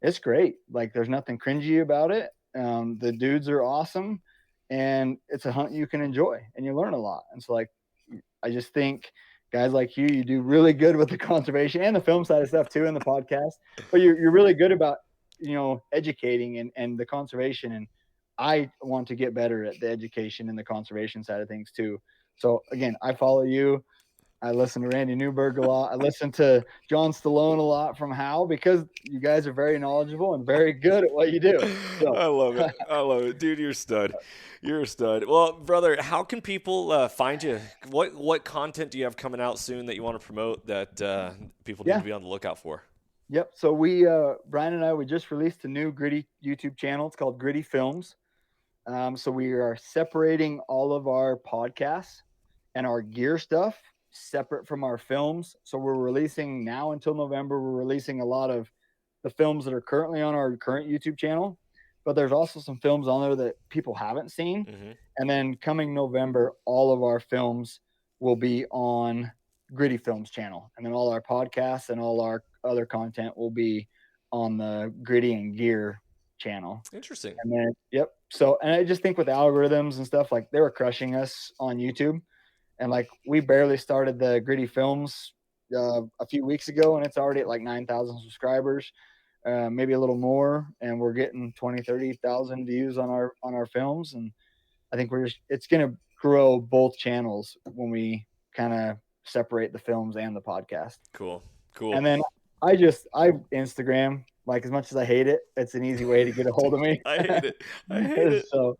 it's great. Like there's nothing cringy about it. The dudes are awesome, and it's a hunt you can enjoy and you learn a lot. And so like, I just think guys like you do really good with the conservation and the film side of stuff too in the podcast, but you're really good about, educating and the conservation. And I want to get better at the education and the conservation side of things too. So again, I follow you. I listen to Randy Newberg a lot. I listen to John Stallone a lot from How, because you guys are very knowledgeable and very good at what you do. So I love it. I love it. Dude, you're a stud. You're a stud. Well, brother, how can people find you? What content do you have coming out soon that you want to promote that people need to be on the lookout for? Yep. So Brian and I, we just released a new Gritty YouTube channel. It's called Gritty Films. So we are separating all of our podcasts and our gear stuff separate from our films. So we're releasing now until November. We're releasing a lot of the films that are currently on our current YouTube channel, but there's also some films on there that people haven't seen. Mm-hmm. And then coming November, all of our films will be on Gritty Films channel. And then all our podcasts and all our other content will be on the Gritty and Gear channel. Interesting. And then, yep. So, and I just think with algorithms and stuff, like they were crushing us on YouTube. And like we barely started the Gritty Films a few weeks ago, and it's already at like 9,000 subscribers, maybe a little more. And we're getting 20, 30,000 views on our films. And I think it's going to grow both channels when we kind of separate the films and the podcast. Cool. And then I Instagram, like, as much as I hate it, it's an easy way to get a hold of me. I hate it. So,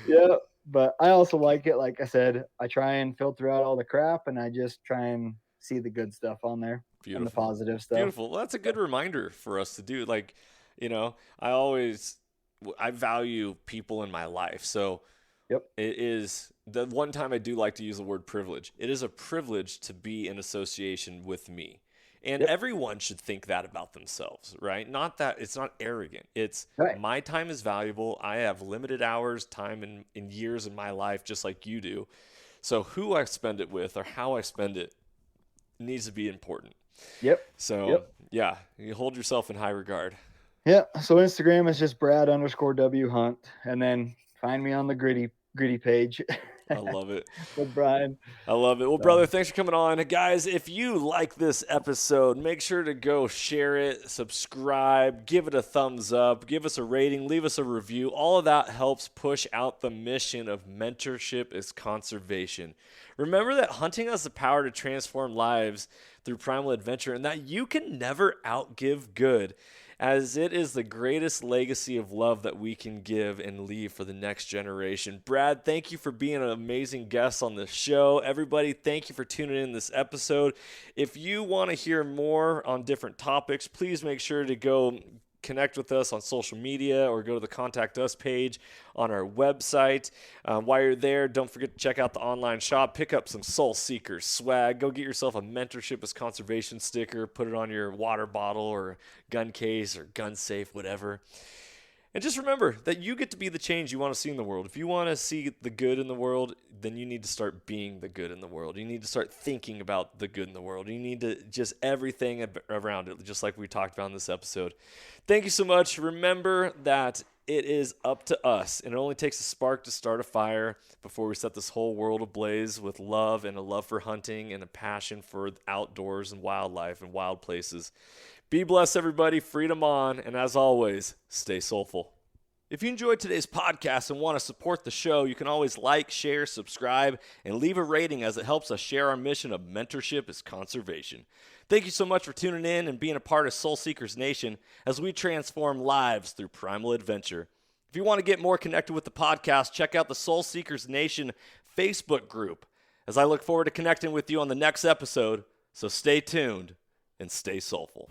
yeah, but I also like it. Like I said, I try and filter out all the crap, and I just try and see the good stuff on there. Beautiful. And the positive stuff. Beautiful. Well, that's a good reminder for us to do. Like, I value people in my life. So yep. It is the one time I do like to use the word privilege. It is a privilege to be in association with me. And everyone should think that about themselves, right? Not that it's not arrogant. It's right. My time is valuable. I have limited hours, time, in years in my life, just like you do. So who I spend it with or how I spend it needs to be important. Yep. So, yeah, you hold yourself in high regard. Yeah. So Instagram is just Brad_W Hunt. And then find me on the Gritty page. I love it. With Brian. I love it. Well, brother, thanks for coming on. Guys, if you like this episode, make sure to go share it, subscribe, give it a thumbs up, give us a rating, leave us a review. All of that helps push out the mission of Mentorship is Conservation. Remember that hunting has the power to transform lives through primal adventure, and that you can never outgive good, as it is the greatest legacy of love that we can give and leave for the next generation. Brad, thank you for being an amazing guest on the show. Everybody, thank you for tuning in this episode. If you want to hear more on different topics, please make sure to go connect with us on social media or go to the Contact Us page on our website. While you're there, don't forget to check out the online shop. Pick up some Soul Seekers swag. Go get yourself a Mentorship as Conservation sticker. Put it on your water bottle or gun case or gun safe, whatever. And just remember that you get to be the change you want to see in the world. If you want to see the good in the world, then you need to start being the good in the world. You need to start thinking about the good in the world. You need to just everything around it, just like we talked about in this episode. Thank you so much. Remember that it is up to us, and it only takes a spark to start a fire before we set this whole world ablaze with love and a love for hunting and a passion for outdoors and wildlife and wild places. Be blessed, everybody. Freedom on. And as always, stay soulful. If you enjoyed today's podcast and want to support the show, you can always like, share, subscribe, and leave a rating, as it helps us share our mission of Mentorship is Conservation. Thank you so much for tuning in and being a part of Soul Seekers Nation as we transform lives through primal adventure. If you want to get more connected with the podcast, check out the Soul Seekers Nation Facebook group, as I look forward to connecting with you on the next episode. So stay tuned and stay soulful.